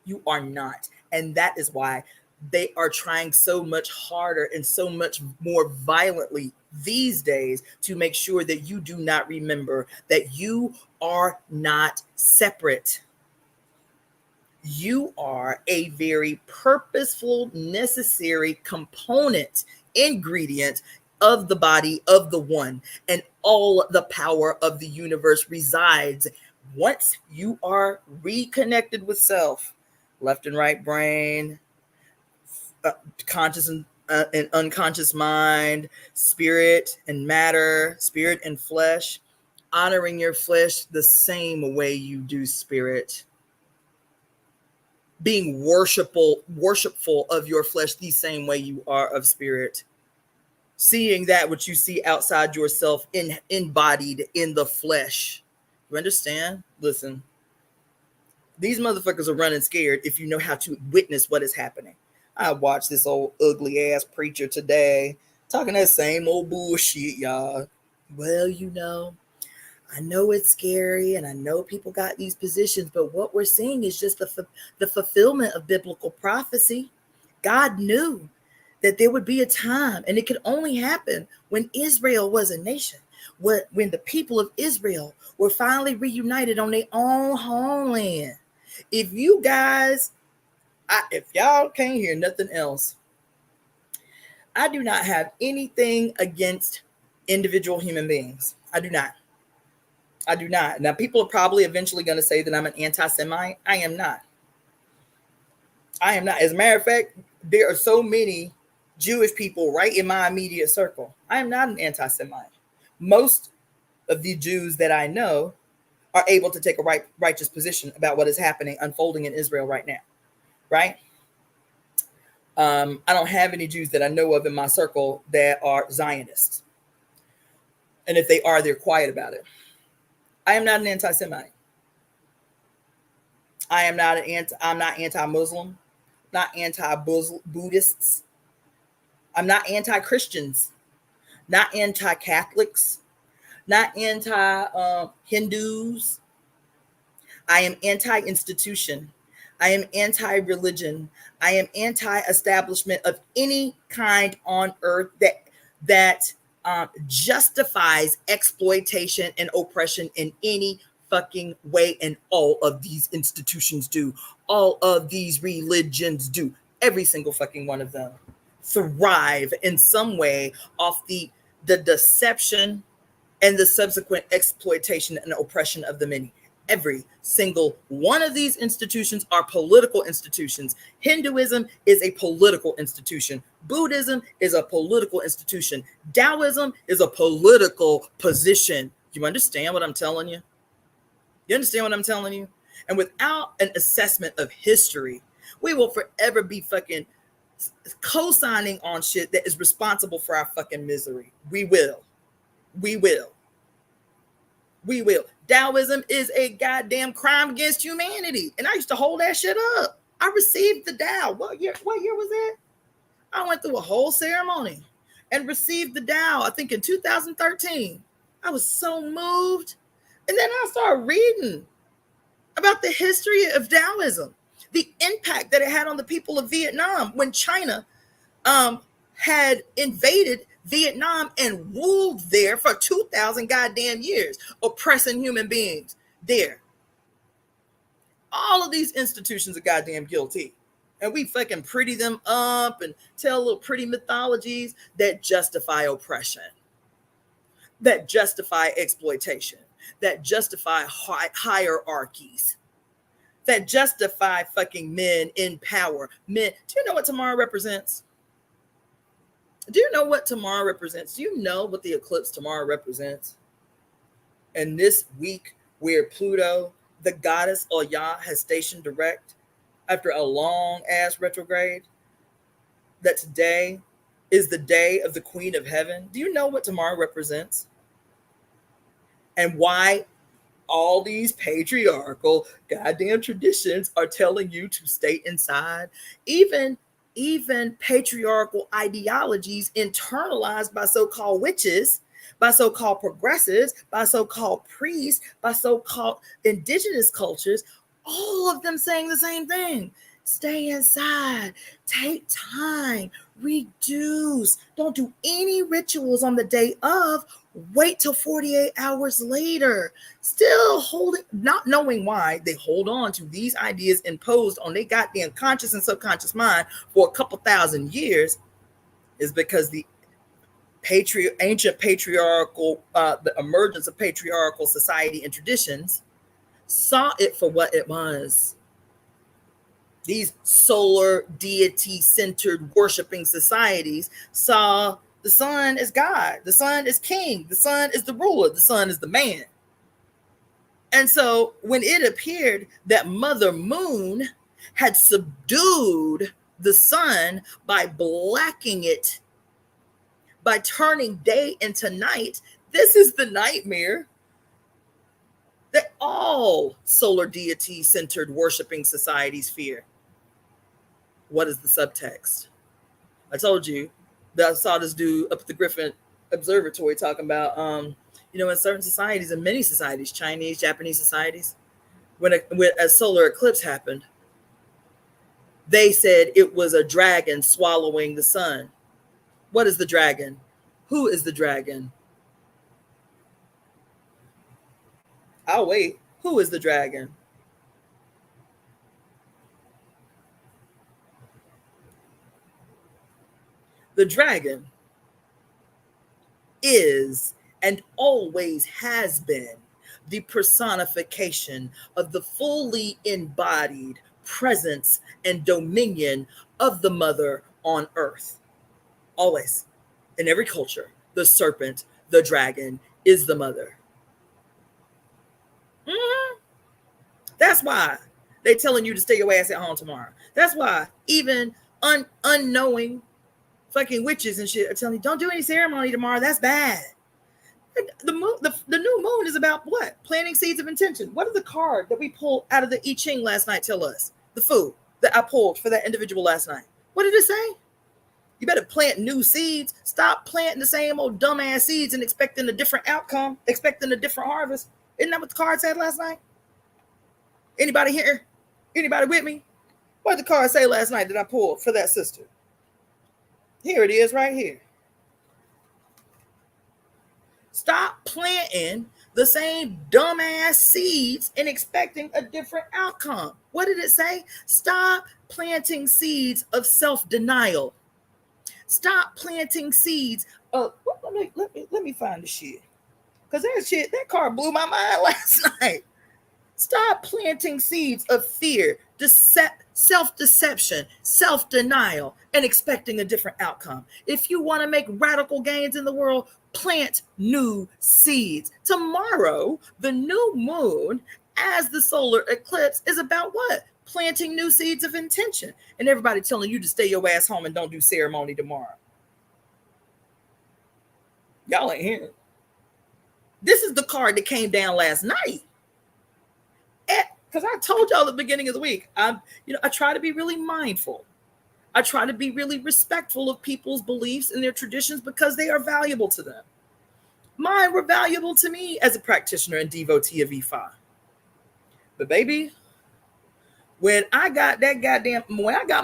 You are not. And that is why they are trying so much harder and so much more violently these days to make sure that you do not remember that you are not separate. You are a very purposeful, necessary component, ingredient of the body of the one, and all the power of the universe resides once you are reconnected with self, left and right brain, conscious and unconscious mind, spirit and matter, spirit and flesh, honoring your flesh the same way you do spirit, being worshipful of your flesh the same way you are of spirit, seeing that which you see outside yourself embodied in the flesh. You understand? Listen, these motherfuckers are running scared if you know how to witness what is happening. I watched this old ugly ass preacher today talking that same old bullshit, y'all. Well, I know it's scary and I know people got these positions, but what we're seeing is just the fulfillment of biblical prophecy. God knew that there would be a time, and it could only happen when Israel was a nation, when the people of Israel were finally reunited on their own homeland. If you guys, if y'all can't hear nothing else, I do not have anything against individual human beings. I do not. Now, people are probably eventually going to say that I'm an anti-Semite. I am not. As a matter of fact, there are so many Jewish people right in my immediate circle. I am not an anti-Semite. Most of the Jews that I know are able to take a righteous position about what is happening, unfolding in Israel right now. Right? I don't have any Jews that I know of in my circle that are Zionists. And if they are, they're quiet about it. I am not an anti-Semite. I'm not anti-Muslim, not anti-Buddhists. I'm not anti-Christians. not anti-Catholics, not anti-Hindus. I am anti-institution. I am anti-religion. I am anti-establishment of any kind on earth that justifies exploitation and oppression in any fucking way. And all of these institutions do. All of these religions do. Every single fucking one of them thrive in some way off the deception and the subsequent exploitation and oppression of the many. Every single one of these institutions are political institutions. Hinduism is a political institution. Buddhism is a political institution. Taoism is a political position. You understand what I'm telling you? You understand what I'm telling you? And without an assessment of history, we will forever be fucking co-signing on shit that is responsible for our fucking misery. We will. We will. We will. Taoism is a goddamn crime against humanity. And I used to hold that shit up. I received the Tao. What year was that? I went through a whole ceremony and received the Tao, I think in 2013. I was so moved. And then I started reading about the history of Taoism, the impact that it had on the people of Vietnam when China had invaded Vietnam and ruled there for 2,000 goddamn years, oppressing human beings there. All of these institutions are goddamn guilty. And we fucking pretty them up and tell little pretty mythologies that justify oppression, that justify exploitation, that justify hierarchies, that justify fucking men in power. Men, do you know what tomorrow represents? Do you know what tomorrow represents? Do you know what the eclipse tomorrow represents? And this week where Pluto, the goddess Oya, has stationed direct after a long ass retrograde, that today is the day of the Queen of Heaven. Do you know what tomorrow represents? And why all these patriarchal goddamn traditions are telling you to stay inside? Even patriarchal ideologies internalized by so-called witches, by so-called progressives, by so-called priests, by so-called indigenous cultures, all of them saying the same thing. Stay inside, take time, reduce, don't do any rituals on the day of, wait till 48 hours later. Still holding, not knowing why they hold on to these ideas imposed on their goddamn conscious and subconscious mind for a couple thousand years, is because the ancient patriarchal, the emergence of patriarchal society and traditions saw it for what it was. These solar deity-centered worshiping societies saw the sun as God, the sun is king, the sun is the ruler, the sun is the man. And so when it appeared that Mother Moon had subdued the sun by blacking it, by turning day into night, this is the nightmare that all solar deity-centered worshiping societies fear. What is the subtext? I told you that I saw this dude up at the Griffin Observatory talking about, in certain societies, in many societies, Chinese, Japanese societies, when a solar eclipse happened, they said it was a dragon swallowing the sun. What is the dragon? Who is the dragon? I'll wait. Who is the dragon? The dragon is and always has been the personification of the fully embodied presence and dominion of the mother on earth. Always, in every culture, the serpent, the dragon, is the mother. That's why they're telling you to stay your ass at home tomorrow. That's why even unknowing fucking witches and shit are telling you, don't do any ceremony tomorrow. That's bad. The new moon is about what? Planting seeds of intention. What did the card that we pulled out of the I Ching last night tell us? The food that I pulled for that individual last night. What did it say? You better plant new seeds. Stop planting the same old dumbass seeds and expecting a different outcome, expecting a different harvest. Isn't that what the card said last night? Anybody here? Anybody with me? What did the card say last night that I pulled for that sister? Here it is right here. Stop planting the same dumbass seeds and expecting a different outcome. What did it say? Stop planting seeds of self-denial. Stop planting seeds of, let me find the shit. Because that card blew my mind last night. Stop planting seeds of fear, self-deception, self-denial, and expecting a different outcome. If you want to make radical gains in the world, plant new seeds. Tomorrow, the new moon, as the solar eclipse, is about what? Planting new seeds of intention. And everybody telling you to stay your ass home and don't do ceremony tomorrow. Y'all ain't here. This is the card that came down last night. Because I told y'all at the beginning of the week, I try to be really mindful. I try to be really respectful of people's beliefs and their traditions because they are valuable to them. Mine were valuable to me as a practitioner and devotee of Ifa. But baby, when I got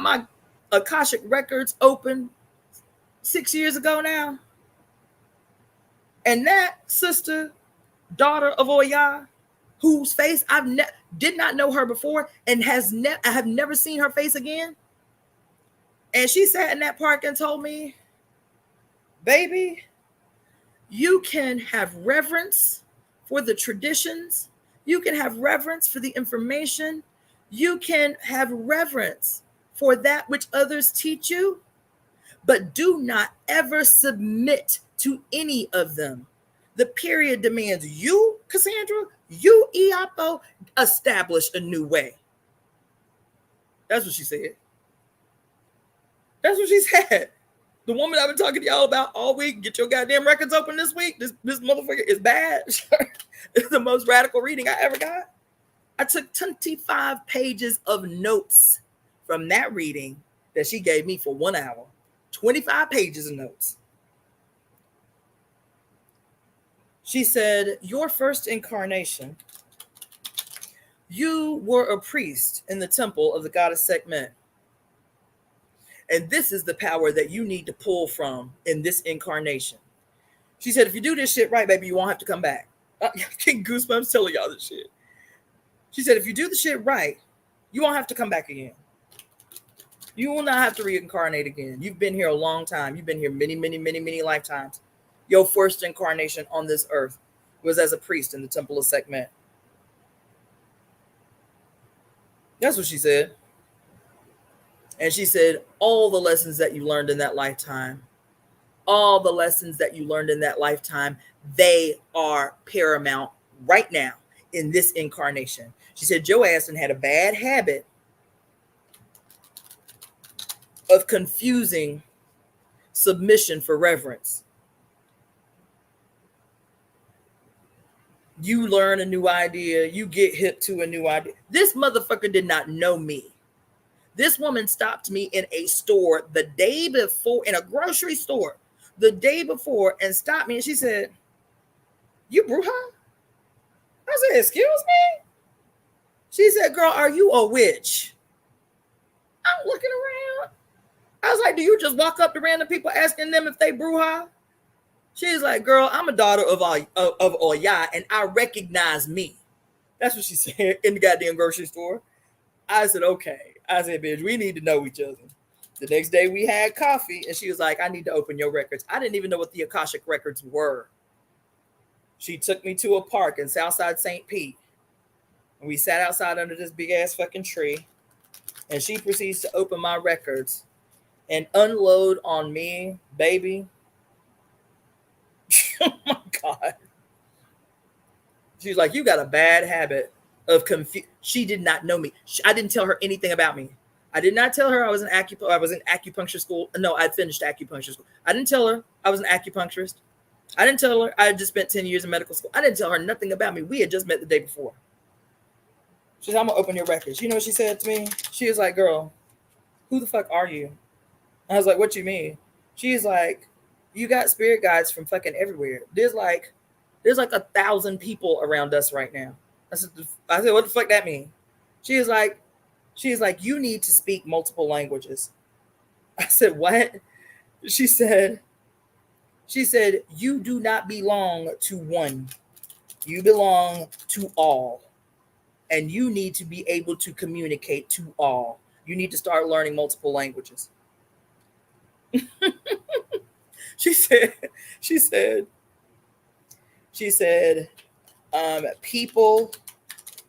my Akashic records open 6 years ago now, and that sister, daughter of Oya, whose face did not know her before and I have never seen her face again. And she sat in that park and told me, baby, you can have reverence for the traditions. You can have reverence for the information. You can have reverence for that which others teach you, but do not ever submit to any of them. The period demands you, Cassandra, you, Iyapo, establish a new way. That's what she said. That's what she said. The woman I've been talking to y'all about all week, get your goddamn records open this week. This motherfucker is bad. It's the most radical reading I ever got. I took 25 pages of notes from that reading that she gave me for 1 hour. 25 pages of notes. She said, your first incarnation, you were a priest in the temple of the goddess Sekhmet. And this is the power that you need to pull from in this incarnation. She said, if you do this shit right, baby, you won't have to come back. I'm getting goosebumps telling y'all this shit. She said, if you do the shit right, you won't have to come back again. You will not have to reincarnate again. You've been here a long time. You've been here many, many, many, many lifetimes. Your first incarnation on this earth was as a priest in the temple of Sekhmet. That's what she said. And she said, all the lessons that you learned in that lifetime, they are paramount right now in this incarnation. She said, Joe Aston had a bad habit of confusing submission for reverence. You learn a new idea. You get hip to a new idea. This motherfucker did not know me. This woman stopped me in a store the day before, in a grocery store, the day before, and stopped me. And she said, you bruja? I said, excuse me? She said, girl, are you a witch? I'm looking around. I was like, do you just walk up to random people asking them if they bruja? She's like, girl, I'm a daughter of Oya, and I recognize me. That's what she said in the goddamn grocery store. I said, okay. I said, bitch, we need to know each other. The next day we had coffee, and she was like, I need to open your records. I didn't even know what the Akashic records were. She took me to a park in Southside St. Pete, and we sat outside under this big-ass fucking tree, and she proceeds to open my records and unload on me, baby. Oh my God. She's like, you got a bad habit of confusion. She did not know me. I didn't tell her anything about me. I did not tell her I was in acupuncture school. No, I'd finished acupuncture school. I didn't tell her I was an acupuncturist. I didn't tell her I had just spent 10 years in medical school. I didn't tell her nothing about me. We had just met the day before. She said, I'm going to open your records. You know what she said to me? She was like, girl, who the fuck are you? I was like, what you mean? She's like, you got spirit guides from fucking everywhere. There's like 1,000 people around us right now. I said, what the fuck that mean? She is like, you need to speak multiple languages. I said, what? She said, you do not belong to one. You belong to all. And you need to be able to communicate to all. You need to start learning multiple languages. She said, people,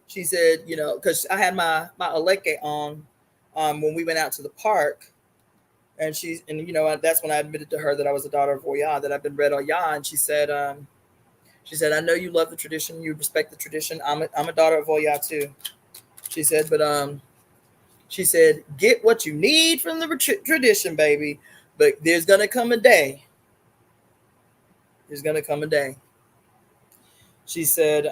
she said, you know, because I had my Aleke on when we went out to the park. And you know, that's when I admitted to her that I was a daughter of Oya, that I've been read Oya. And she said, I know you love the tradition, you respect the tradition. I'm a daughter of Oya too. She said, but she said, get what you need from the tradition, baby. But there's gonna come a day. There's gonna come a day. She said,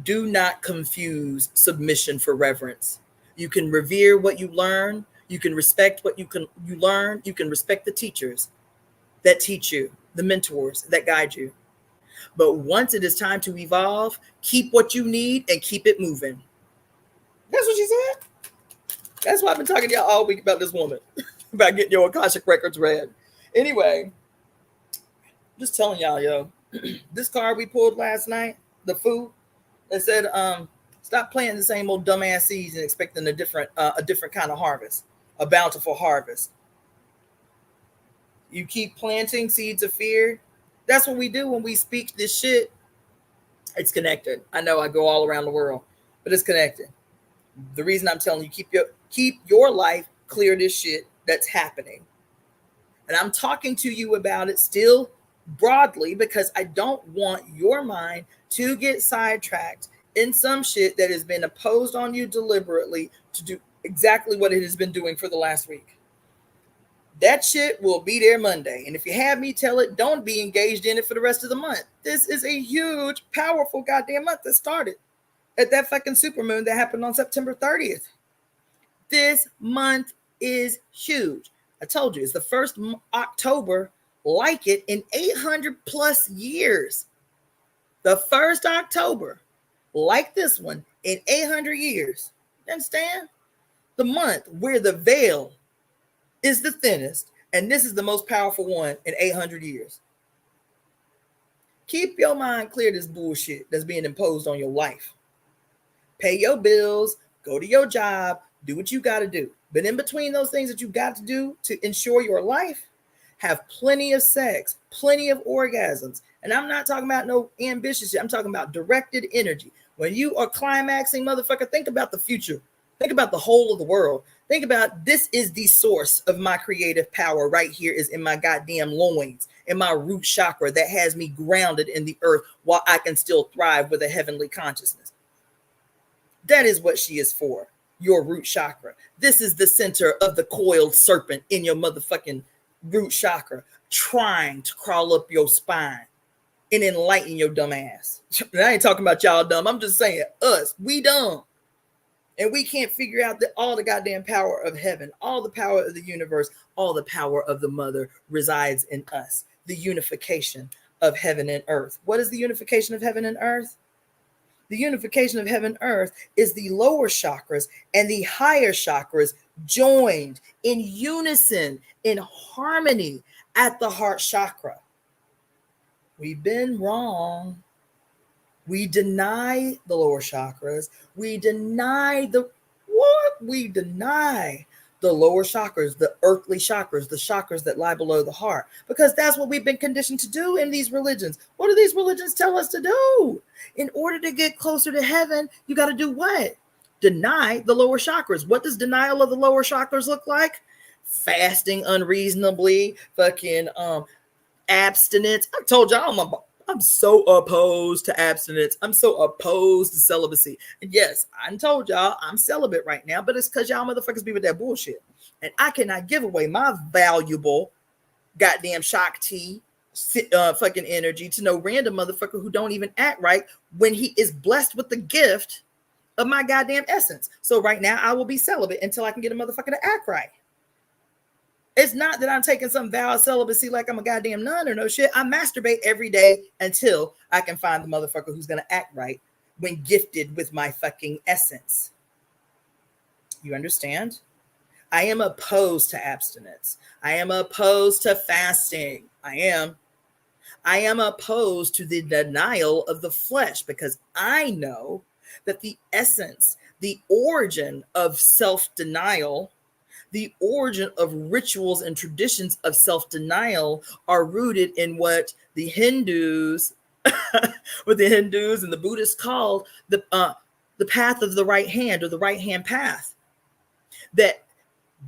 do not confuse submission for reverence. You can revere what you learn. You can respect what you learn. You can respect the teachers that teach you, the mentors that guide you. But once it is time to evolve, keep what you need and keep it moving. That's what she said. That's why I've been talking to y'all all week about this woman, about getting your Akashic records read. Anyway, just telling y'all, yo, this card we pulled last night, the food, that said, stop planting the same old dumbass seeds and expecting a different kind of harvest, a bountiful harvest. You keep planting seeds of fear. That's what we do when we speak this shit. It's connected. I know I go all around the world, but it's connected. The reason I'm telling you, keep your life clear this shit that's happening. And I'm talking to you about it still broadly because I don't want your mind to get sidetracked in some shit that has been imposed on you deliberately to do exactly what it has been doing for the last week. That shit will be there Monday. And if you have me tell it, don't be engaged in it for the rest of the month. This is a huge, powerful goddamn month that started at that fucking supermoon that happened on September 30th. This month is huge. I told you, it's the first October like it in 800 plus years. The first October like this one in 800 years. You understand? The month where the veil is the thinnest, and this is the most powerful one in 800 years. Keep your mind clear of this bullshit that's being imposed on your life. Pay your bills, go to your job, do what you got to do. But in between those things that you got to do to ensure your life, have plenty of sex, plenty of orgasms. And I'm not talking about no ambitious shit. I'm talking about directed energy. When you are climaxing, motherfucker, think about the future. Think about the whole of the world. Think about, this is the source of my creative power right here, is in my goddamn loins, in my root chakra that has me grounded in the earth while I can still thrive with a heavenly consciousness. That is what she is for, your root chakra. This is the center of the coiled serpent in your motherfucking root chakra, trying to crawl up your spine and enlighten your dumb ass. I ain't talking about y'all dumb. I'm just saying us, we dumb. And we can't figure out that all the goddamn power of heaven, all the power of the universe, all the power of the mother resides in us. The unification of heaven and earth. What is the unification of heaven and earth? The unification of heaven and earth is the lower chakras and the higher chakras joined in unison, in harmony at the heart chakra. We've been wrong. We deny the lower chakras. We deny the lower chakras, the earthly chakras, the chakras that lie below the heart, because that's what we've been conditioned to do in these religions. What do these religions tell us to do? In order to get closer to heaven, you got to do what? Deny the lower chakras. What does denial of the lower chakras look like? Fasting unreasonably, fucking abstinence. I told y'all I'm so opposed to abstinence. I'm so opposed to celibacy. And yes, I told y'all I'm celibate right now, but it's because y'all motherfuckers be with that bullshit. And I cannot give away my valuable goddamn Shakti fucking energy to no random motherfucker who don't even act right when he is blessed with the gift of my goddamn essence. So right now I will be celibate until I can get a motherfucker to act right. It's not that I'm taking some vow of celibacy like I'm a goddamn nun or no shit. I masturbate every day until I can find the motherfucker who's going to act right when gifted with my fucking essence. You understand? I am opposed to abstinence. I am opposed to fasting. I am opposed to the denial of the flesh because I know that the essence, the origin of self-denial, the origin of rituals and traditions of self-denial are rooted in what the Hindus, what the Hindus and the Buddhists called the path of the right hand, or the right hand path, that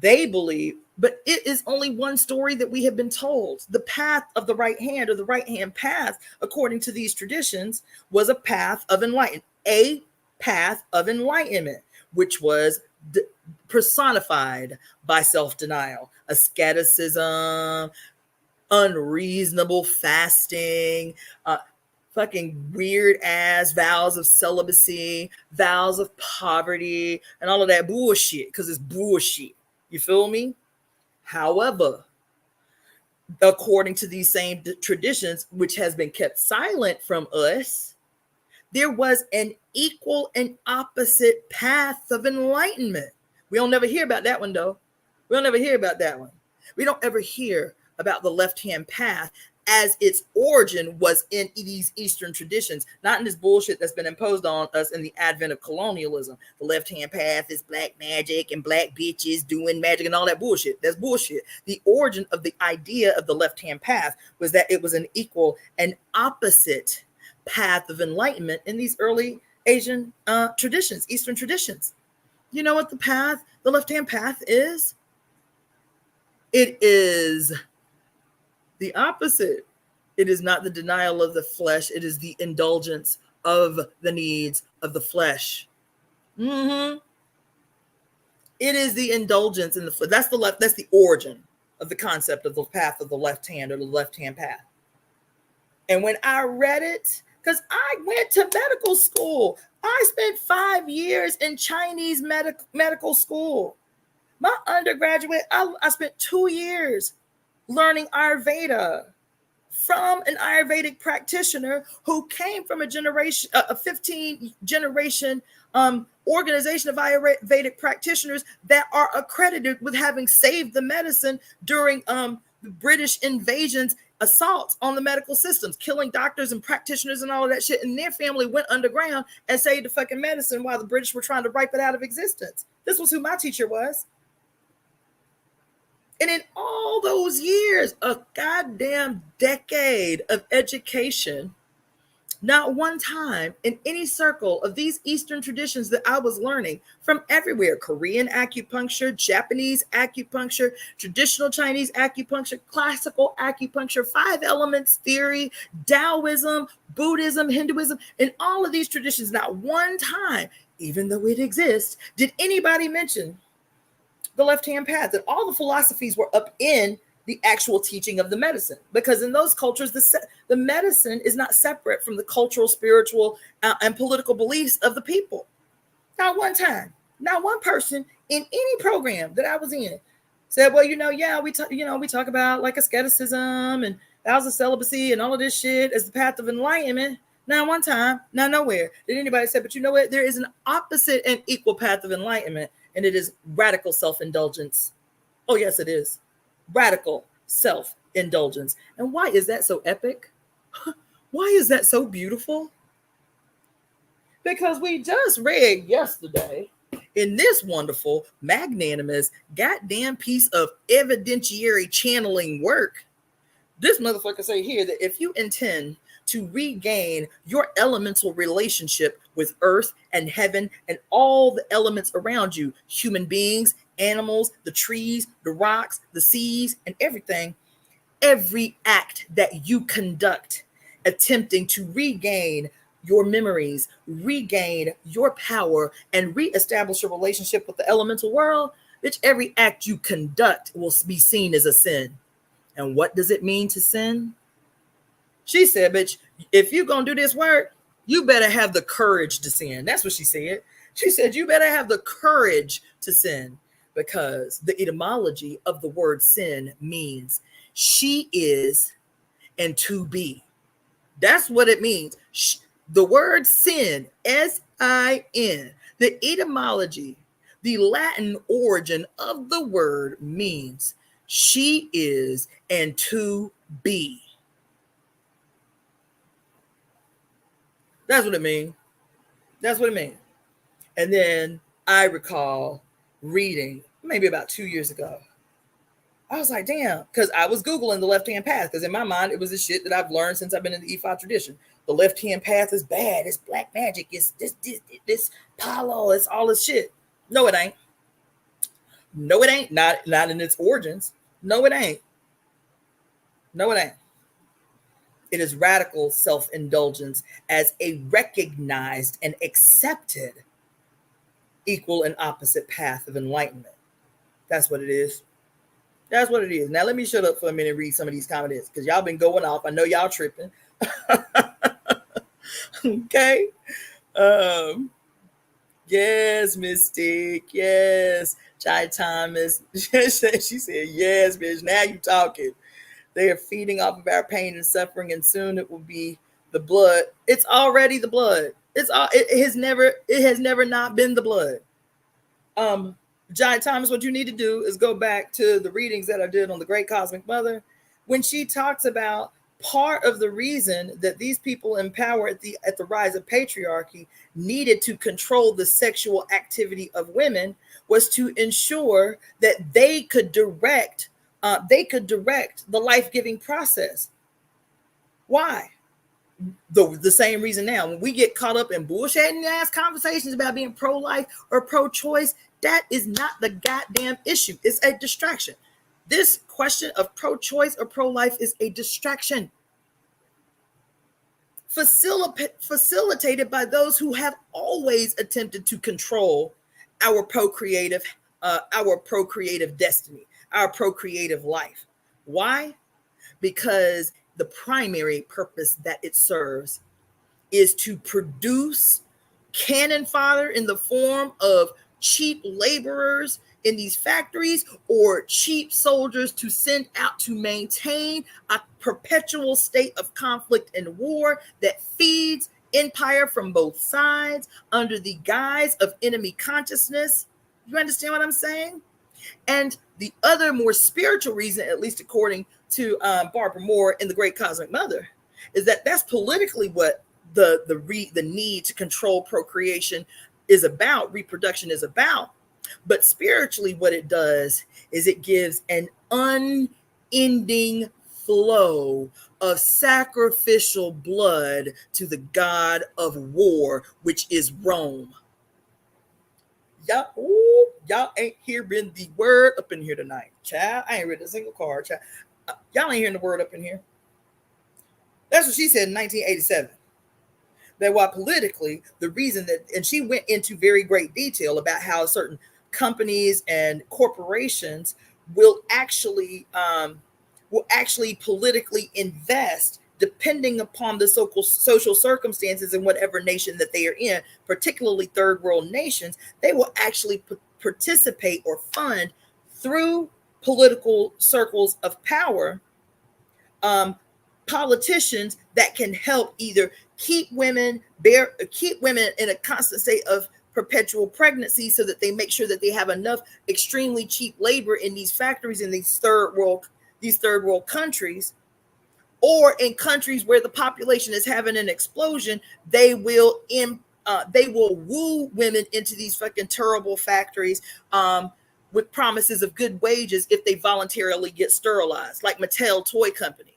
they believe. But it is only one story that we have been told. The path of the right hand, or the right hand path, according to these traditions, was a path of enlightenment, which was personified by self-denial, asceticism, unreasonable fasting, fucking weird ass vows of celibacy, vows of poverty, and all of that bullshit, because it's bullshit. You feel me? However, according to these same traditions, which has been kept silent from us, there was an equal and opposite path of enlightenment. We don't never hear about that one, though. We don't ever hear about that one. We don't ever hear about the left-hand path as its origin was in these Eastern traditions, not in this bullshit that's been imposed on us in the advent of colonialism. The left-hand path is black magic and black bitches doing magic and all that bullshit. That's bullshit. The origin of the idea of the left-hand path was that it was an equal and opposite path of enlightenment in these early Asian traditions, Eastern traditions. You know what the left-hand path is? It is the opposite. It is not the denial of the flesh. It is the indulgence of the needs of the flesh. It is the indulgence in the flesh. That's the origin of the concept of the path of the left hand, or the left-hand path. And when I read it, because I went to medical school. I spent 5 years in Chinese medical school. My undergraduate, I spent 2 years learning Ayurveda from an Ayurvedic practitioner who came from a 15-generation organization of Ayurvedic practitioners that are accredited with having saved the medicine during the British invasions, assaults on the medical systems, killing doctors and practitioners and all of that shit. And their family went underground and saved the fucking medicine while the British were trying to wipe it out of existence. This was who my teacher was. And in all those years, a goddamn decade of education, not one time in any circle of these Eastern traditions that I was learning from everywhere, Korean acupuncture, Japanese acupuncture, traditional Chinese acupuncture, classical acupuncture, 5 elements theory, Taoism, Buddhism, Hinduism, in all of these traditions, not one time, even though it exists, did anybody mention the left-hand path, that all the philosophies were up in the actual teaching of the medicine. Because in those cultures, the medicine is not separate from the cultural, spiritual, and political beliefs of the people. Not one time, not one person in any program that I was in said, well, we talk about like asceticism and vows of celibacy and all of this shit as the path of enlightenment. Not one time, not nowhere did anybody say, but you know what? There is an opposite and equal path of enlightenment, and it is radical self-indulgence. Oh, yes, it is. Radical self-indulgence. And why is that so epic? Why is that so beautiful? Because we just read yesterday in this wonderful, magnanimous, goddamn piece of evidentiary channeling work, this motherfucker say here that if you intend to regain your elemental relationship with earth and heaven and all the elements around you, human beings, animals, the trees, the rocks, the seas, and everything, every act that you conduct attempting to regain your memories, regain your power, and reestablish your relationship with the elemental world, bitch, every act you conduct will be seen as a sin. And what does it mean to sin? She said, bitch, if you're going to do this work, you better have the courage to sin. That's what she said. She said, you better have the courage to sin. because the etymology of the word sin means she is and to be. That's what it means. The word sin, S-I-N, the etymology, the Latin origin of the word means she is and to be. That's what it means. That's what it means. And then I recall reading maybe about 2 years ago. I was like, damn, because I was Googling the left-hand path, because in my mind, it was the shit that I've learned since I've been in the E5 tradition. The left-hand path is bad. It's black magic. It's this Palo. It's all this shit. No, it ain't. No, it ain't. Not in its origins. No, it ain't. No, it ain't. It is radical self-indulgence as a recognized and accepted equal and opposite path of enlightenment. That's what it is. That's what it is. Now let me shut up for a minute and read some of these comments, because y'all been going off. I know y'all tripping. Okay. Yes, Mystic. Yes. Jai Thomas. She said, yes, bitch. Now you talking. They are feeding off of our pain and suffering, and soon it will be the blood. It's already the blood. It has never not been the blood. Giant Thomas, what you need to do is go back to the readings that I did on the Great Cosmic Mother, when she talks about part of the reason that these people in power at the rise of patriarchy needed to control the sexual activity of women was to ensure that they could direct the life-giving process. Why? The same reason now, when we get caught up in bullshitting ass conversations about being pro-life or pro-choice, that is not the goddamn issue. It's a distraction. This question of pro-choice or pro-life is a distraction facilitated by those who have always attempted to control our procreative destiny, our procreative life. Why? Because the primary purpose that it serves is to produce cannon fodder in the form of cheap laborers in these factories, or cheap soldiers to send out to maintain a perpetual state of conflict and war that feeds empire from both sides under the guise of enemy consciousness. You understand what I'm saying? And the other more spiritual reason, at least according to Barbara Moore in The Great Cosmic Mother, is that that's politically what the need to control procreation is about, reproduction is about. But spiritually, what it does is it gives an unending flow of sacrificial blood to the god of war, which is Rome. Y'all ain't hearing the word up in here tonight, child. I ain't read a single card, child. Y'all ain't hearing the word up in here. That's what she said in 1987. That while politically, the reason that, and she went into very great detail about how certain companies and corporations will actually politically invest depending upon the social circumstances in whatever nation that they are in, particularly third world nations. They will actually participate or fund through political circles of power politicians that can help either keep women in a constant state of perpetual pregnancy, so that they make sure that they have enough extremely cheap labor in these factories in these third world countries, or in countries where the population is having an explosion. They will woo women into these fucking terrible factories with promises of good wages if they voluntarily get sterilized, like Mattel Toy Company.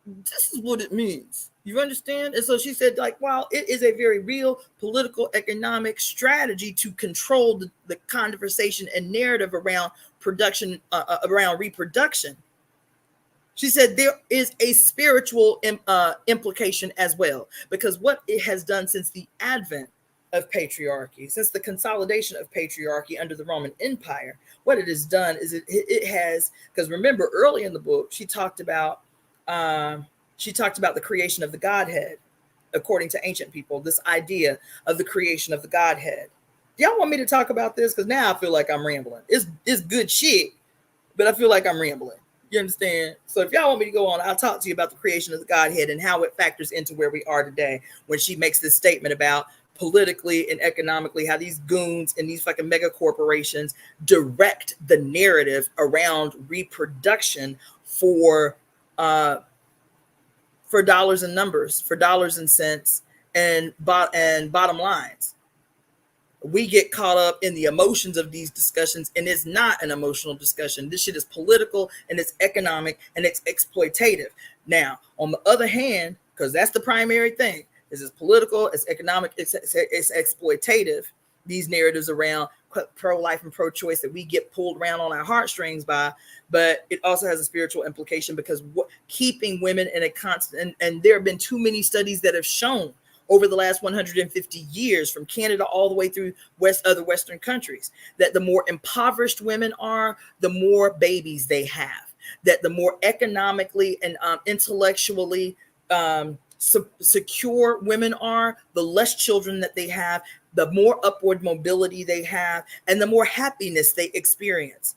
This is what it means. You understand? And so she said, like, wow, it is a very real political economic strategy to control the conversation and narrative around production, around reproduction. She said there is a spiritual implication as well, because what it has done since the advent of patriarchy, since the consolidation of patriarchy under the Roman Empire, what it has done is it has, because remember early in the book, she talked about the creation of the Godhead, according to ancient people, this idea of the creation of the Godhead. y'all want me to talk about this? Because now I feel like I'm rambling. It's good shit, but I feel like I'm rambling. You understand? So if y'all want me to go on, I'll talk to you about the creation of the Godhead and how it factors into where we are today when she makes this statement about politically and economically how these goons and these fucking mega corporations direct the narrative around reproduction for dollars and numbers, for dollars and cents, and bottom lines. We get caught up in the emotions of these discussions, and it's not an emotional discussion. This shit is political, and it's economic, and it's exploitative. Now, on the other hand, because that's the primary thing, this is political, it's economic, it's exploitative. These narratives around pro-life and pro-choice that we get pulled around on our heartstrings by, but it also has a spiritual implication because keeping women in a constant, and there have been too many studies that have shown over the last 150 years, from Canada all the way through other Western countries, that the more impoverished women are, the more babies they have. That the more economically and intellectually secure women are, the less children that they have, the more upward mobility they have, and the more happiness they experience.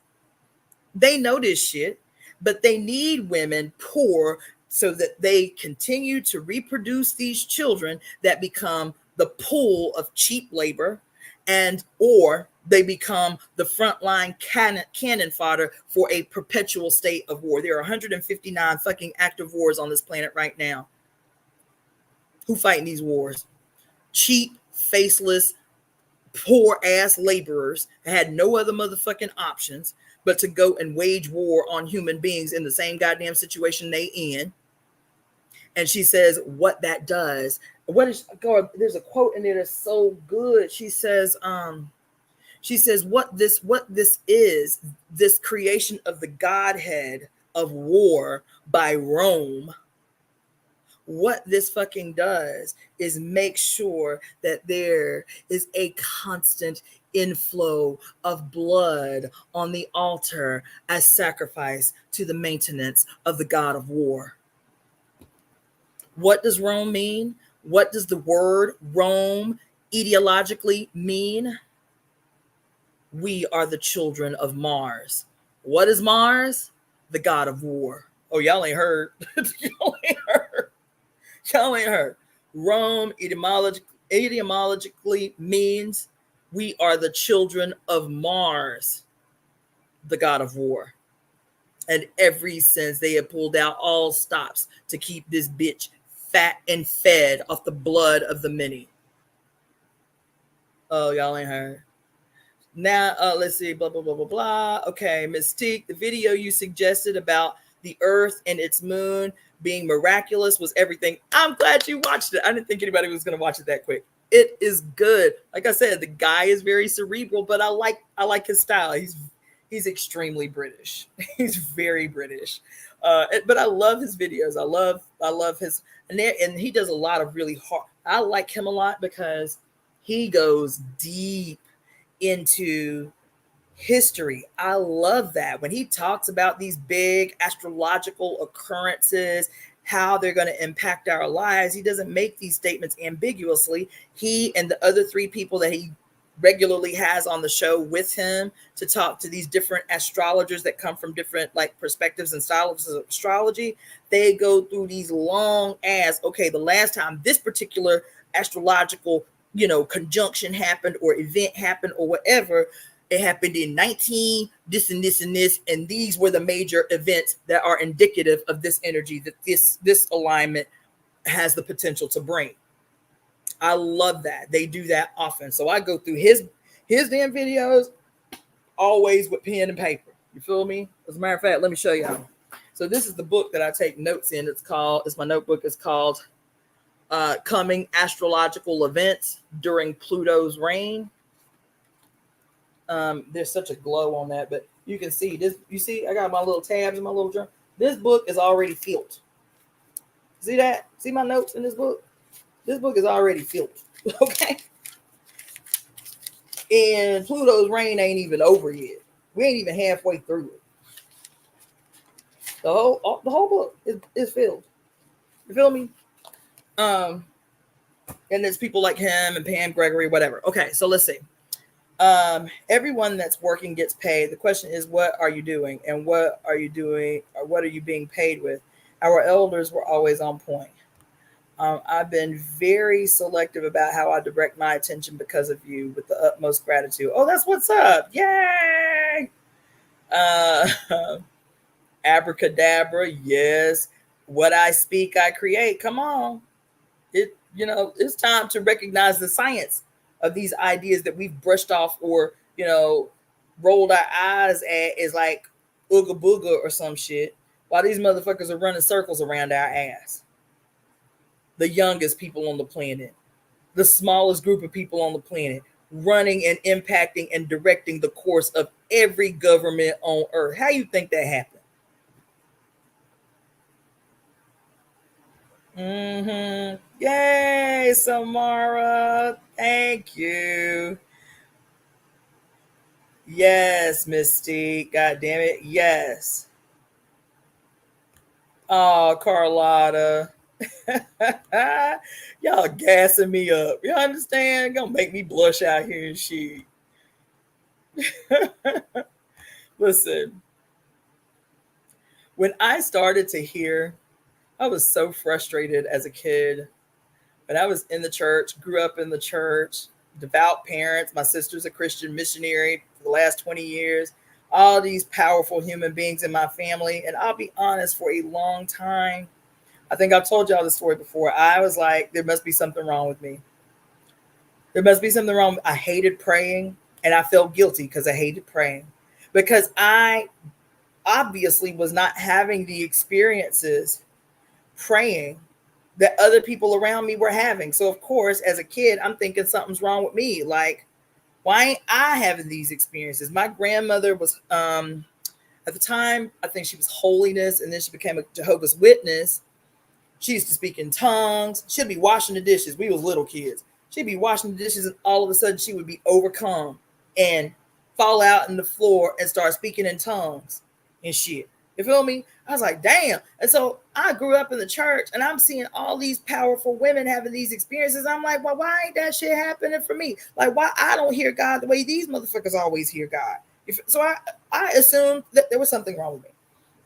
They know this shit, but they need women poor so that they continue to reproduce these children that become the pool of cheap labor, and or they become the frontline cannon fodder for a perpetual state of war. There are 159 fucking active wars on this planet right now. Who fighting these wars? Cheap, faceless, poor ass laborers had no other motherfucking options but to go and wage war on human beings in the same goddamn situation they in. And she says what that does. God, there's a quote in there that's so good. She says what this is, this creation of the Godhead of war by Rome. What this fucking does is make sure that there is a constant inflow of blood on the altar as sacrifice to the maintenance of the God of war. What does Rome mean? What does the word Rome ideologically mean? We are the children of Mars. What is Mars? The God of war. Oh, y'all ain't heard. Y'all ain't heard. Y'all ain't heard. Rome etymologically means we are the children of Mars, the God of war. And ever since they have pulled out all stops to keep this bitch fat and fed off the blood of the many. Oh, y'all ain't heard. Now, let's see, blah, blah, blah, blah, blah. Okay, Mystique, the video you suggested about the Earth and its moon being miraculous was everything. I'm glad you watched it. I didn't think anybody was going to watch it that quick. It is good. Like I said, the guy is very cerebral, but I like his style. He's extremely British. He's very British. But I love his videos. I love his, and he does a lot of really hard. I like him a lot because he goes deep into history. I love that when he talks about these big astrological occurrences, how they're going to impact our lives. He doesn't make these statements ambiguously. He and the other three people that he regularly has on the show with him to talk to these different astrologers that come from different like perspectives and styles of astrology, they go through these long ass, okay, the last time this particular astrological, conjunction happened or event happened or whatever, it happened in 19 this and this and this, and these were the major events that are indicative of this energy that this alignment has the potential to bring. I love that. They do that often. So I go through his damn videos always with pen and paper. You feel me? As a matter of fact, let me show y'all. So this is the book that I take notes in. It's my notebook. It's called Coming Astrological Events During Pluto's Reign. There's such a glow on that, but you can see this. You see, I got my little tabs in my little journal. This book is already filled. See that? See my notes in this book? This book is already filled. Okay. And Pluto's reign ain't even over yet. We ain't even halfway through it. The whole book is filled. You feel me? And there's people like him and Pam Gregory, whatever. Okay, so let's see. Everyone that's working gets paid. The question is, what are you doing? And what are you doing? Or what are you being paid with? Our elders were always on point. I've been very selective about how I direct my attention because of you with the utmost gratitude. Oh, that's what's up. Yay. Uh, abracadabra. Yes. What I speak, I create. Come on. It's time to recognize the science of these ideas that we've brushed off or, rolled our eyes at is like ooga booga or some shit, while these motherfuckers are running circles around our ass. The youngest people on the planet, the smallest group of people on the planet, running and impacting and directing the course of every government on earth. How you think that happened? Yay, Samara. Thank you. Yes, Mystique. God damn it. Yes. Oh, Carlotta. Y'all gassing me up. You understand? Gonna make me blush out here and shit. Listen, when I started to hear, I was so frustrated as a kid. When I was in the church, grew up in the church, devout parents. My sister's a Christian missionary for the last 20 years. All these powerful human beings in my family. And I'll be honest, for a long time, I think I've told y'all this story before. I was like, there must be something wrong with me. There must be something wrong. I hated praying and I felt guilty because I hated praying because I obviously was not having the experiences praying that other people around me were having. So of course, as a kid, I'm thinking something's wrong with me. Like, why ain't I having these experiences? My grandmother was at the time, I think she was holiness, and then she became a Jehovah's Witness. She used to speak in tongues. She'd be washing the dishes. We was little kids. She'd be washing the dishes, and all of a sudden she would be overcome and fall out in the floor and start speaking in tongues and shit. You feel me? I was like, damn. And so I grew up in the church and I'm seeing all these powerful women having these experiences. I'm like, well, why ain't that shit happening for me? Like, why I don't hear God the way these motherfuckers always hear God? So I assumed that there was something wrong with me,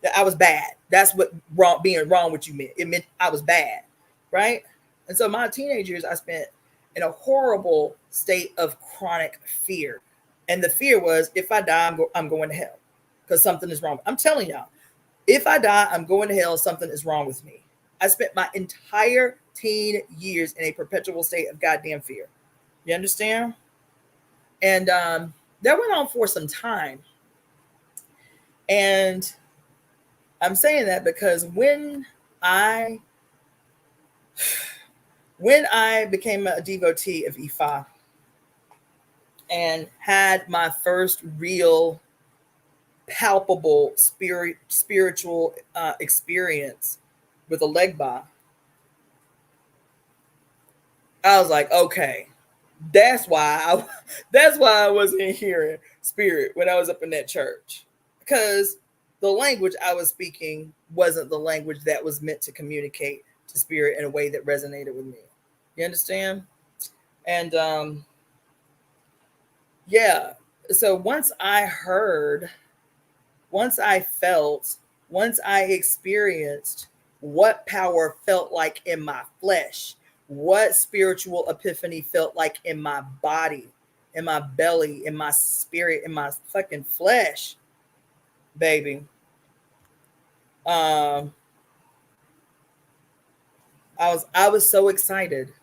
that I was bad. That's what being wrong with you meant. It meant I was bad, right? And so my teenage years I spent in a horrible state of chronic fear. And the fear was, if I die, I'm going to hell because something is wrong. I'm telling y'all, if I die, I'm going to hell. Something is wrong with me. I spent my entire teen years in a perpetual state of goddamn fear. You understand? And that went on for some time. And I'm saying that because I when I became a devotee of Ifa and had my first real palpable spiritual experience with a legba, I was like, okay, that's why I wasn't hearing spirit when I was up in that church, because the language I was speaking wasn't the language that was meant to communicate to spirit in a way that resonated with me. You understand? And yeah. So once I heard, once I felt, once I experienced what power felt like in my flesh, what spiritual epiphany felt like in my body, in my belly, in my spirit, in my fucking flesh, baby. Um, I was so excited.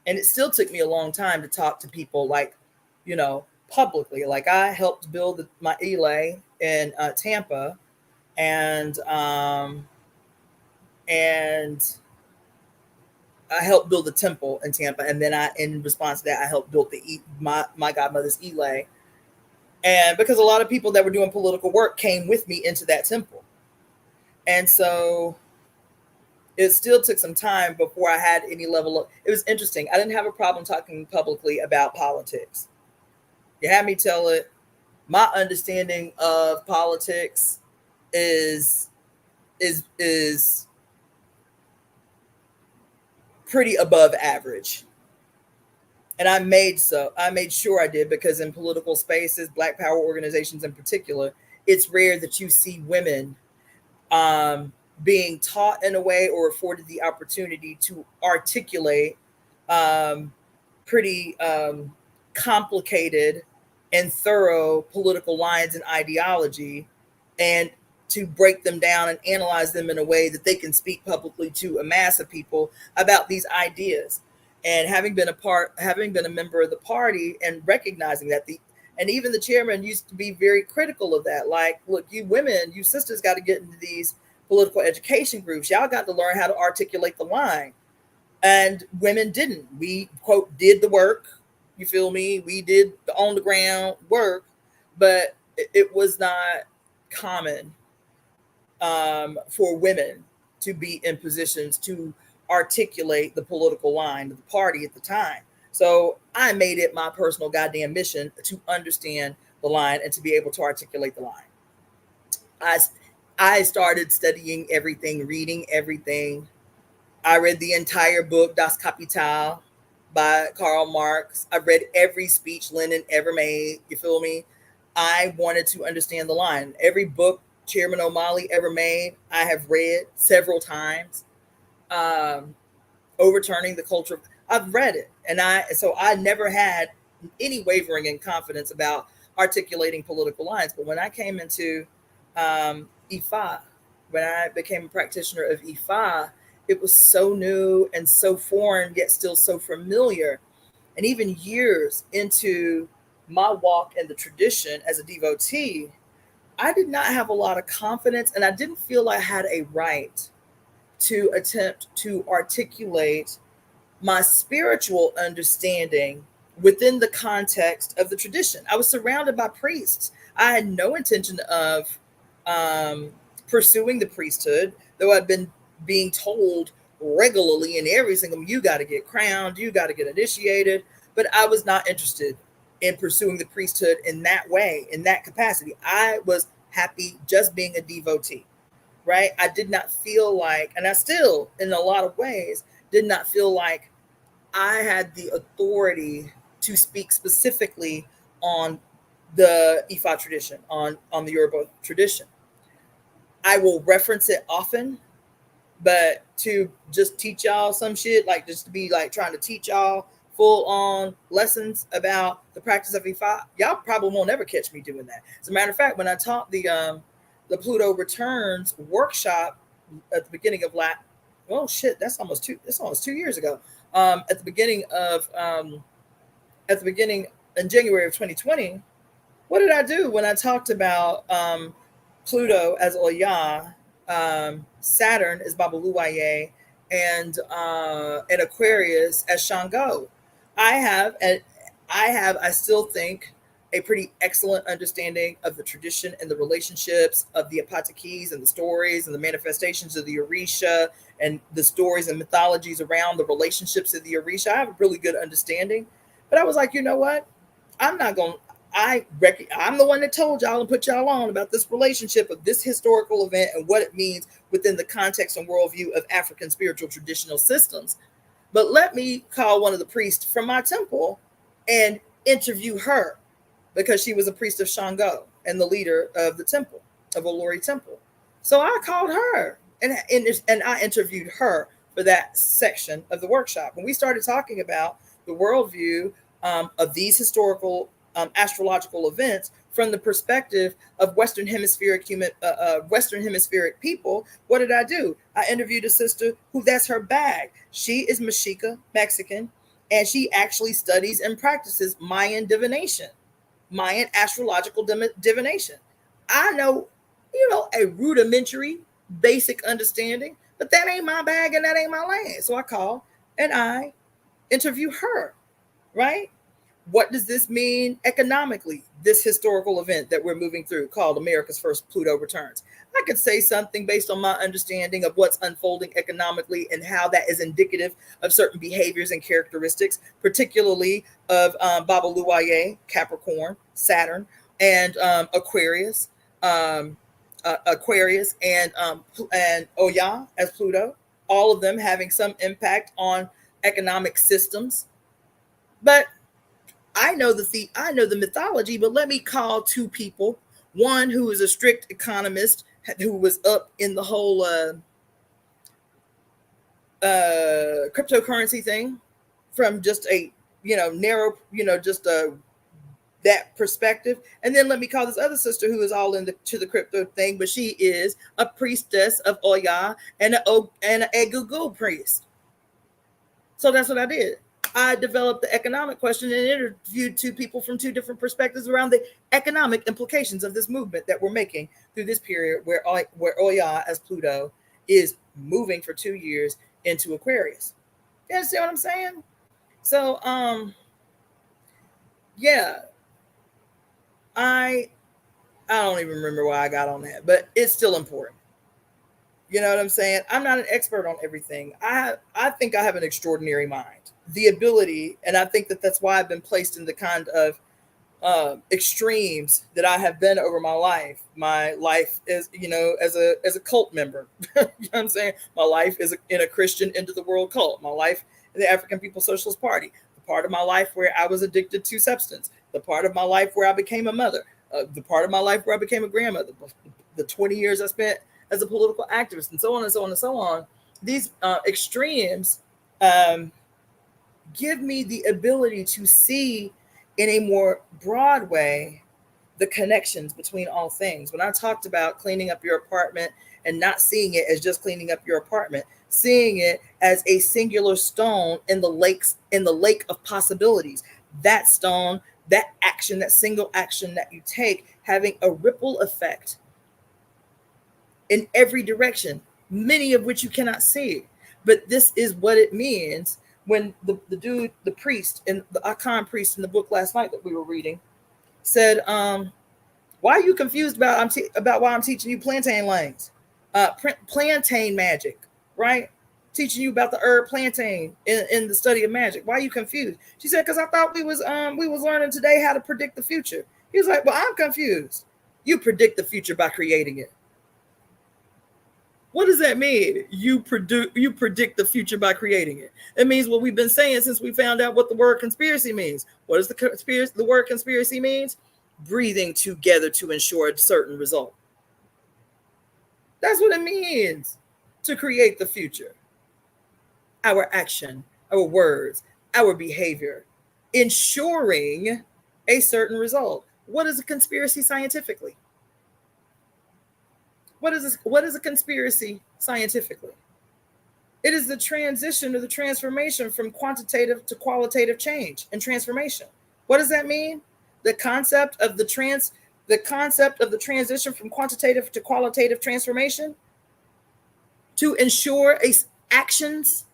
And it still took me a long time to talk to people like, publicly. Like I helped build my Elay in Tampa, and and I helped build a temple in Tampa, and then in response to that, I helped build my godmother's Elay. And because a lot of people that were doing political work came with me into that temple, and so it still took some time before I had any level of. It was interesting. I didn't have a problem talking publicly about politics. You had me tell it. My understanding of politics is is pretty above average. And I made sure I did, because in political spaces, Black Power organizations in particular, it's rare that you see women um, being taught in a way or afforded the opportunity to articulate um, pretty complicated and thorough political lines and ideology, and to break them down and analyze them in a way that they can speak publicly to a mass of people about these ideas. And having been a member of the party and recognizing that and even the chairman used to be very critical of that. Like, look, you women, you sisters got to get into these political education groups. Y'all got to learn how to articulate the line. And women didn't. We, quote, did the work. You feel me? We did the on the ground work, but it was not common for women to be in positions to articulate the political line of the party at the time. So I made it my personal goddamn mission to understand the line and to be able to articulate the line. I, I started studying everything, reading everything. I read the entire book, Das Kapital by Karl Marx. I read every speech Lenin ever made. You feel me? I wanted to understand the line. Every book Chairman O'Malley ever made, I have read several times. Um, Overturning the culture, I've read it, and I never had any wavering in confidence about articulating political lines. But when I came into Ifa, when I became a practitioner of Ifa, it was so new and so foreign, yet still so familiar. And even years into my walk in the tradition as a devotee, I did not have a lot of confidence, and I didn't feel I had a right to attempt to articulate my spiritual understanding within the context of the tradition. I was surrounded by priests. I had no intention of um, pursuing the priesthood, though I'd been being told regularly in every single, you got to get crowned, you got to get initiated. But I was not interested in pursuing the priesthood in that way, in that capacity. I was happy just being a devotee, right? I did not feel like, and I still, in a lot of ways, did not feel like I had the authority to speak specifically on the Ifa tradition, on the Yoruba tradition. I will reference it often, but to just teach y'all some shit, like just to be like trying to teach y'all full on lessons about the practice of Ifa, y'all probably won't ever catch me doing that. As a matter of fact, when I taught the Pluto Returns workshop at the beginning of well, shit, that's almost 2 years ago. At the beginning in January of 2020, what did I do when I talked about Pluto as Oya, Saturn as Babuluwaye, and Aquarius as Shango? I have, and I still think, a pretty excellent understanding of the tradition and the relationships of the Apatakis and the stories and the manifestations of the Orisha and the stories and mythologies around the relationships of the Orisha. I have a really good understanding. But I was like, you know what? I'm not going to. I'm the one that told y'all and put y'all on about this relationship of this historical event and what it means within the context and worldview of African spiritual traditional systems. But let me call one of the priests from my temple and interview her, because she was a priest of Shango and the leader of the temple, of Olori Temple. So I called her and I interviewed her for that section of the workshop. And we started talking about the worldview of these historical astrological events from the perspective of Western Hemispheric people. What did I do? I interviewed a sister who that's her bag. She is Mexica, Mexican, and she actually studies and practices Mayan divination, Mayan astrological divination. I know, a rudimentary, basic understanding, but that ain't my bag and that ain't my land. So I call and I interview her, right? What does this mean economically, this historical event that we're moving through called America's First Pluto Returns? I could say something based on my understanding of what's unfolding economically and how that is indicative of certain behaviors and characteristics, particularly of Baba Luaye, Capricorn, Saturn, and Aquarius, and Oya as Pluto, all of them having some impact on economic systems, But I know the mythology, but let me call two people. One who is a strict economist who was up in the whole cryptocurrency thing from just a narrow just that perspective, and then let me call this other sister who is all into the crypto thing, but she is a priestess of Oya and an Egungun priest. So that's what I did. I developed the economic question and interviewed two people from two different perspectives around the economic implications of this movement that we're making through this period where Oya as Pluto is moving for 2 years into Aquarius. You understand what I'm saying? So yeah, I don't even remember why I got on that, but it's still important. You know what I'm saying? I'm not an expert on everything. I think I have an extraordinary mind, the ability, and I think that that's why I've been placed in the kind of extremes that I have been over my life. My life is, as a cult member. You know what I'm saying? My life is in a Christian end of the world cult. My life in the African People's Socialist Party. The part of my life where I was addicted to substance. The part of my life where I became a mother. The part of my life where I became a grandmother. The 20 years I spent as a political activist, and so on and so on and so on. These extremes give me the ability to see in a more broad way the connections between all things. When I talked about cleaning up your apartment and not seeing it as just cleaning up your apartment, seeing it as a singular stone in the lake of possibilities. That stone, that action, that single action that you take, having a ripple effect in every direction, many of which you cannot see. But this is what it means when the priest, and the Akan priest in the book last night that we were reading, said, why are you confused about why I'm teaching you plantain lanes, plantain magic, right? Teaching you about the herb plantain in the study of magic. Why are you confused? She said, because I thought we was learning today how to predict the future. He was like, well, I'm confused. You predict the future by creating it. What does that mean? You predict the future by creating it. It means what we've been saying since we found out what the word conspiracy means. What does the word conspiracy means? Breathing together to ensure a certain result. That's what it means to create the future. Our action, our words, our behavior, ensuring a certain result. What is a conspiracy scientifically? What is a conspiracy scientifically? It is the transition or the transformation from quantitative to qualitative change and transformation. What does that mean? The concept of the transition from quantitative to qualitative transformation to ensure actions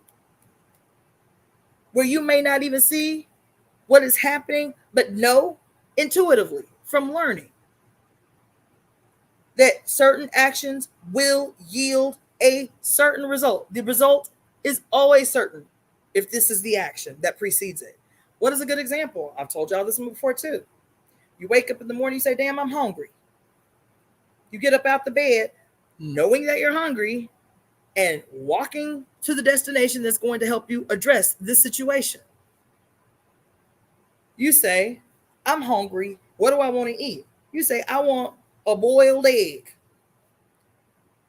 where you may not even see what is happening, but know intuitively from learning that certain actions will yield a certain result. The result is always certain if this is the action that precedes it. What is a good example? I've told y'all this before too. You wake up in the morning, you say, damn, I'm hungry. You get up out the bed knowing that you're hungry and walking to the destination that's going to help you address this situation. You say, I'm hungry. What do I want to eat? You say, I want a boiled egg.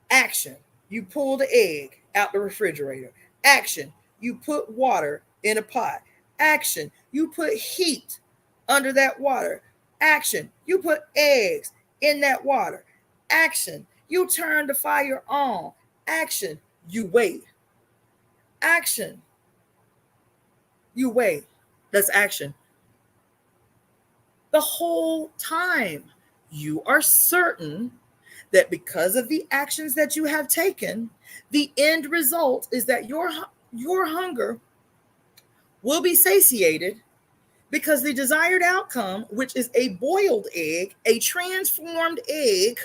Action. You pull the egg out the refrigerator. Action. You put water in a pot. Action. You put heat under that water. Action. You put eggs in that water. Action. You turn the fire on. Action. You wait. Action. You wait. That's action. The whole time you are certain that because of the actions that you have taken, the end result is that your hunger will be satiated, because the desired outcome, which is a boiled egg, a transformed egg,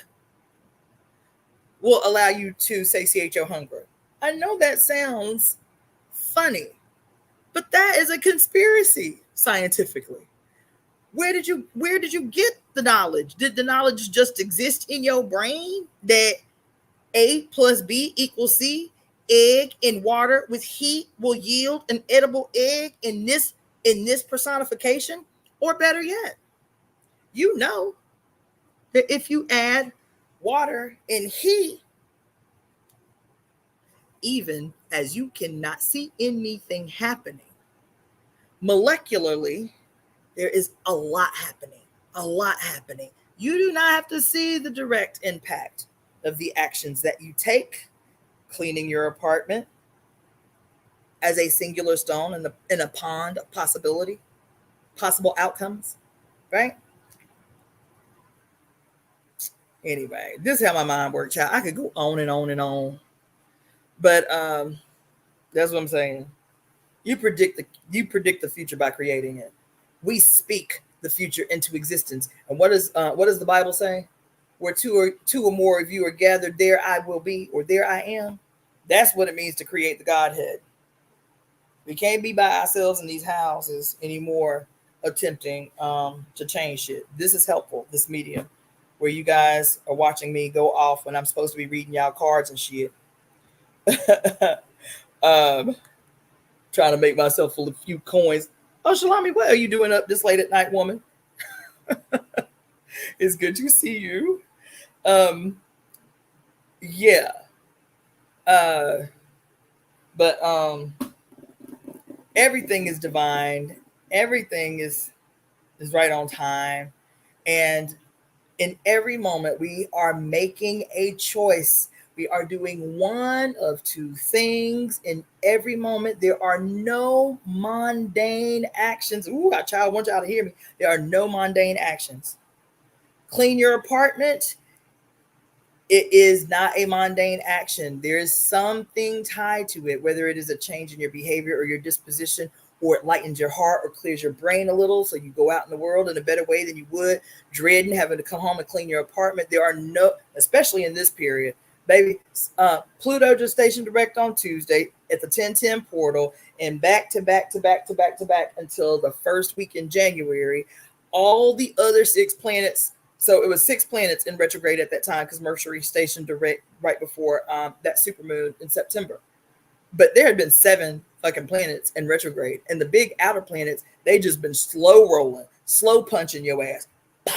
will allow you to satiate your hunger. I know that sounds funny, but that is a conspiracy scientifically. Where did you get the knowledge? Did the knowledge just exist in your brain that A plus B equals C, egg in water with heat will yield an edible egg in this in this personification, or better yet, you know that if you add water and heat, even as you cannot see anything happening, molecularly, there is a lot happening, a lot happening. You do not have to see the direct impact of the actions that you take, cleaning your apartment as a singular stone in a pond of possible outcomes, right? Anyway, this is how my mind works, child. I could go on and on and on, but that's what I'm saying. You predict the future by creating it. We speak the future into existence. And what does the Bible say? Where two or more of you are gathered, there I will be, or there I am. That's what it means to create the Godhead. We can't be by ourselves in these houses anymore, attempting to change shit. This is helpful. This medium, where you guys are watching me go off when I'm supposed to be reading y'all cards and shit. Trying to make myself a few coins. Oh, Shalami, what are you doing up this late at night, woman? It's good to see you. Yeah. But everything is divine. Everything is right on time. And in every moment, we are making a choice. We are doing one of two things in every moment. There are no mundane actions. Ooh, I want y'all to hear me. There are no mundane actions. Clean your apartment. It is not a mundane action. There is something tied to it, whether it is a change in your behavior or your disposition, or it lightens your heart or clears your brain a little, so you go out in the world in a better way than you would, dreading having to come home and clean your apartment. There are no, especially in this period, baby, Pluto just stationed direct on Tuesday at the 1010 portal, and back to back until the first week in January. All the other 6 planets, so it was 6 planets in retrograde at that time, because Mercury stationed direct right before that supermoon in September. But there had been 7 fucking planets in retrograde, and the big outer planets, they just been slow rolling, slow punching your ass. Bam,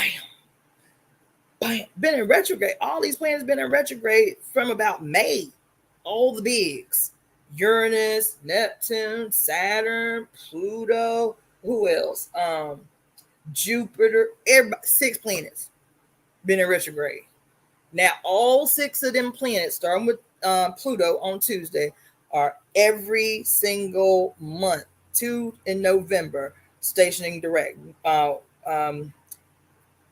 bam. Been in retrograde. All these planets been in retrograde from about May. All the bigs: Uranus, Neptune, Saturn, Pluto. Who else? Jupiter. Everybody, 6 planets been in retrograde. Now all 6 of them planets, starting with Pluto on Tuesday, are every single month, 2 in November, stationing direct.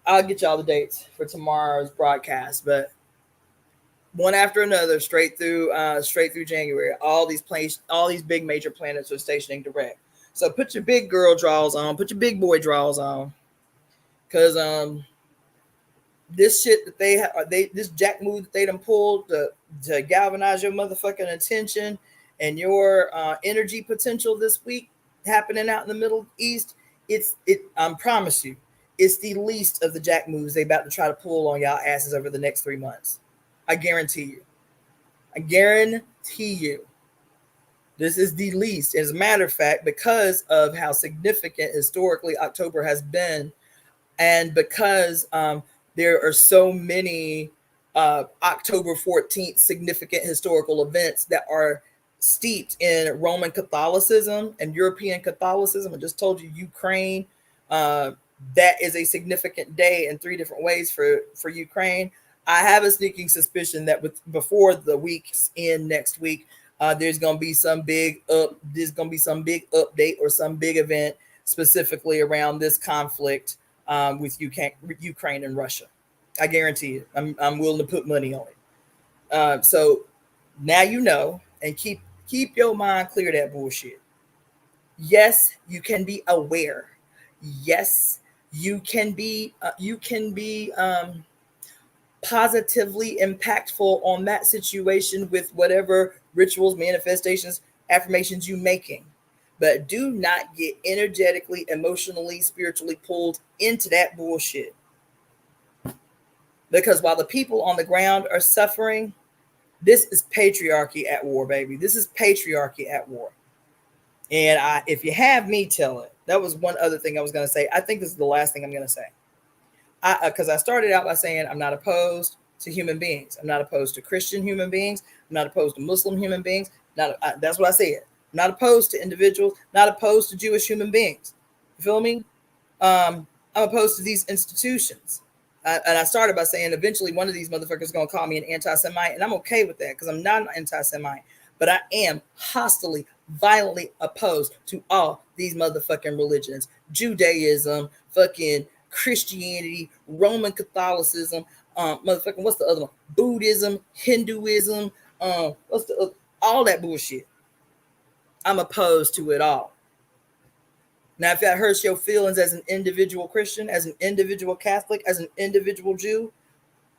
I'll get y'all the dates for tomorrow's broadcast, but one after another, straight through January, all these big major planets are stationing direct. So put your big girl draws on, put your big boy draws on, because this shit that this jack move that they done pulled to galvanize your motherfucking attention and your energy potential this week, happening out in the Middle East, I promise you, it's the least of the jack moves they about to try to pull on y'all asses over the next 3 months. I guarantee you. I guarantee you. This is the least. As a matter of fact, because of how significant historically October has been, and because there are so many October 14th significant historical events that are steeped in Roman Catholicism and European Catholicism. I just told you Ukraine. That is a significant day in 3 different ways for Ukraine. I have a sneaking suspicion that before the week's end next week, there's gonna be some big update or some big event specifically around this conflict with Ukraine and Russia. I guarantee it. I'm willing to put money on it. So now you know, and keep your mind clear of that bullshit. Yes, you can be aware. Yes, you can be positively impactful on that situation with whatever rituals, manifestations, affirmations you making. But do not get energetically, emotionally, spiritually pulled into that bullshit. Because while the people on the ground are suffering, this is patriarchy at war, baby. This is patriarchy at war. And if you have me, tell it. That was one other thing I was going to say. I think this is the last thing I'm going to say. Because I started out by saying I'm not opposed to human beings. I'm not opposed to Christian human beings. I'm not opposed to Muslim human beings. That's what I said. I'm not opposed to individuals. Not opposed to Jewish human beings. You feel me? I'm opposed to these institutions. And I started by saying eventually one of these motherfuckers is going to call me an anti-Semite, and I'm okay with that because I'm not an anti-Semite. But I am hostily, violently opposed to all these motherfucking religions. Judaism, fucking Christianity, Roman Catholicism, motherfucking, what's the other one? Buddhism, Hinduism, all that bullshit. I'm opposed to it all. Now, if that hurts your feelings as an individual Christian, as an individual Catholic, as an individual Jew,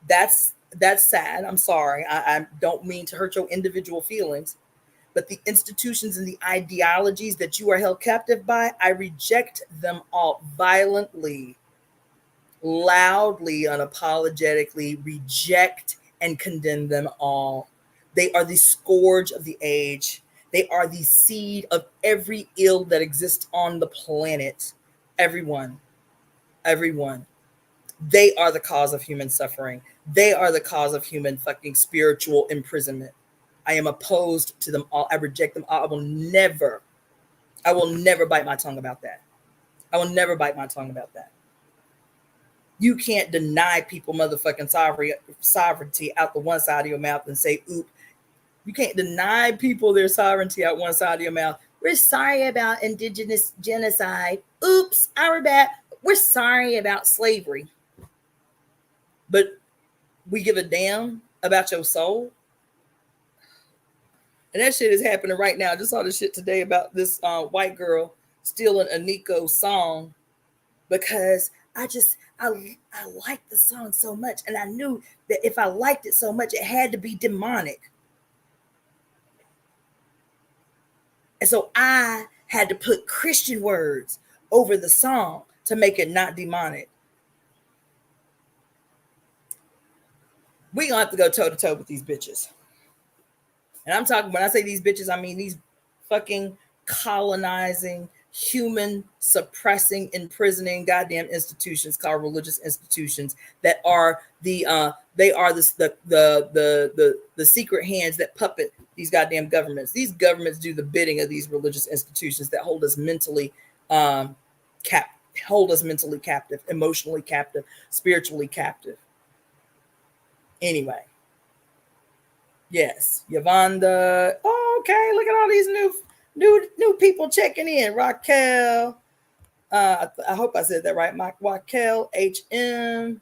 that's sad. I'm sorry. I don't mean to hurt your individual feelings. But the institutions and the ideologies that you are held captive by, I reject them all violently, loudly, unapologetically, reject and condemn them all. They are the scourge of the age. They are the seed of every ill that exists on the planet. Everyone. They are the cause of human suffering. They are the cause of human fucking spiritual imprisonment. I am opposed to them all. I reject them all. I will never bite my tongue about that. You can't deny people motherfucking sovereignty out the one side of your mouth and say, oop. You can't deny people their sovereignty out one side of your mouth. We're sorry about indigenous genocide. Oops, our bad. We're sorry about slavery. But we give a damn about your soul. And that shit is happening right now. I just saw this shit today about this white girl stealing a Nico song because I liked the song so much. And I knew that if I liked it so much, it had to be demonic. And so I had to put Christian words over the song to make it not demonic. We gonna have to go toe to toe with these bitches. And I'm talking, when I say these bitches, I mean these fucking colonizing, human suppressing, imprisoning goddamn institutions called religious institutions that are the secret hands that puppet these goddamn governments. These governments do the bidding of these religious institutions that hold us mentally captive, emotionally captive, spiritually captive. Anyway. Yes, Yavonda. Oh, okay, look at all these new people checking in. Raquel. I hope I said that right. Raquel HM.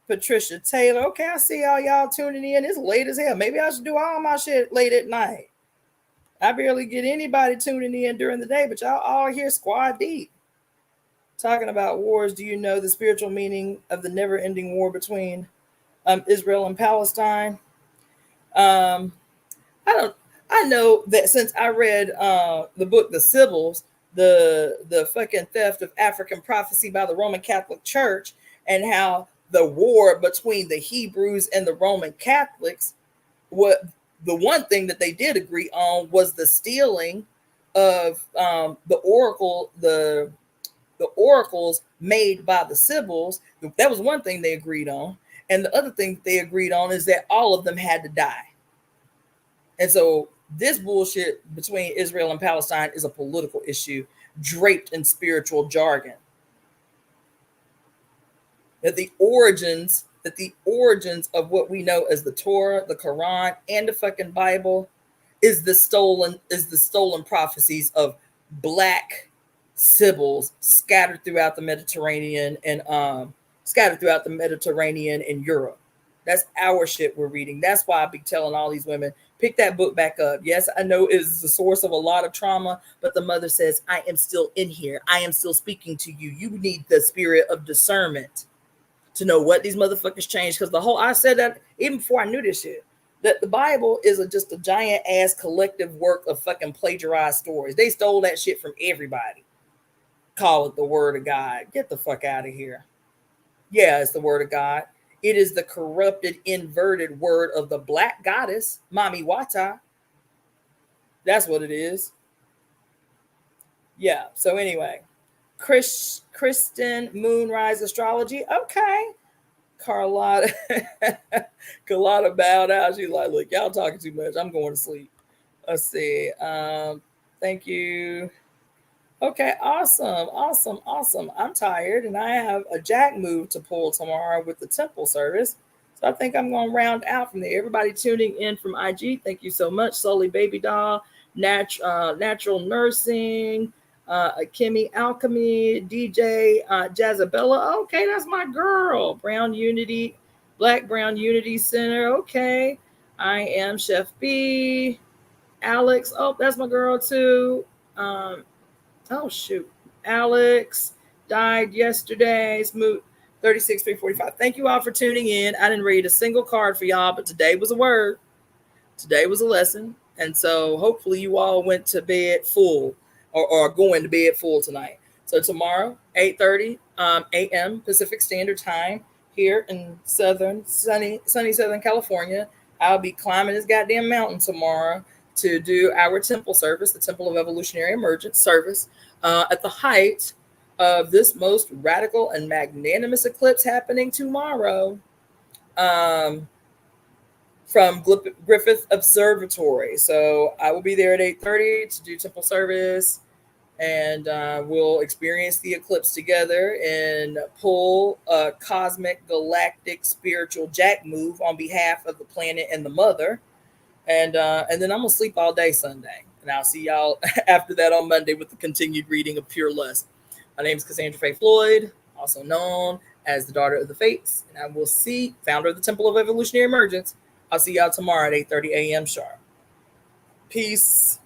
Patricia Taylor. Okay, I see all y'all tuning in. It's late as hell. Maybe I should do all my shit late at night. I barely get anybody tuning in during the day, but y'all all here squad deep. Talking about wars. Do you know the spiritual meaning of the never-ending war between Israel and Palestine? I know that since I read the book The Sibyls, the fucking theft of African prophecy by the Roman Catholic Church, and how the war between the Hebrews and the Roman Catholics, what the one thing that they did agree on was the stealing of the oracles made by the Sibyls. That was one thing they agreed on. And the other thing they agreed on is that all of them had to die. And so this bullshit between Israel and Palestine is a political issue draped in spiritual jargon. That the origins of what we know as the Torah, the Quran, and the fucking Bible is the stolen prophecies of black sibyls scattered throughout the Mediterranean and Europe. That's our shit we're reading. That's why I be telling all these women, pick that book back up. Yes, I know it is the source of a lot of trauma, but the mother says, I am still in here. I am still speaking to you. You need the spirit of discernment to know what these motherfuckers changed. Because I said that even before I knew this shit, that the Bible is just a giant ass collective work of fucking plagiarized stories. They stole that shit from everybody. Call it the word of God. Get the fuck out of here. Yeah, it's the word of God. It is the corrupted, inverted word of the black goddess, Mami Wata. That's what it is. Yeah, so anyway, Kristen Moonrise Astrology. Okay. Carlotta Carlotta bowed out. She's like, look, y'all talking too much. I'm going to sleep. Let's see. Thank you. Okay, awesome. I'm tired and I have a jack move to pull tomorrow with the temple service. So I think I'm going to round out from there. Everybody tuning in from IG, thank you so much. Sully Baby Doll, Natural Nursing, Kimmy Alchemy, DJ Jazabella. Okay, that's my girl. Black Brown Unity Center. Okay. I am Chef B. Alex. Oh, that's my girl too. Oh shoot. Alex died yesterday. Smooth 36,345. Thank you all for tuning in. I didn't read a single card for y'all, but today was a word. Today was a lesson. And so hopefully you all went to bed full or are going to bed full tonight. So tomorrow, 8:30 a.m. Pacific Standard Time here in sunny Southern California. I'll be climbing this goddamn mountain tomorrow to do our temple service, the Temple of Evolutionary Emergence service, at the height of this most radical and magnanimous eclipse happening tomorrow. From Griffith Observatory. So I will be there at 8:30 to do temple service, and we'll experience the eclipse together and pull a cosmic, galactic, spiritual jack move on behalf of the planet and the mother. And then I'm gonna sleep all day Sunday, and I'll see y'all after that on Monday with the continued reading of Pure Lust. My name is Cassandra Floyd, also known as the Daughter of the Fates, and I will see founder of the Temple of Evolutionary Emergence. I'll see y'all tomorrow at 8:30 a.m. sharp. Peace.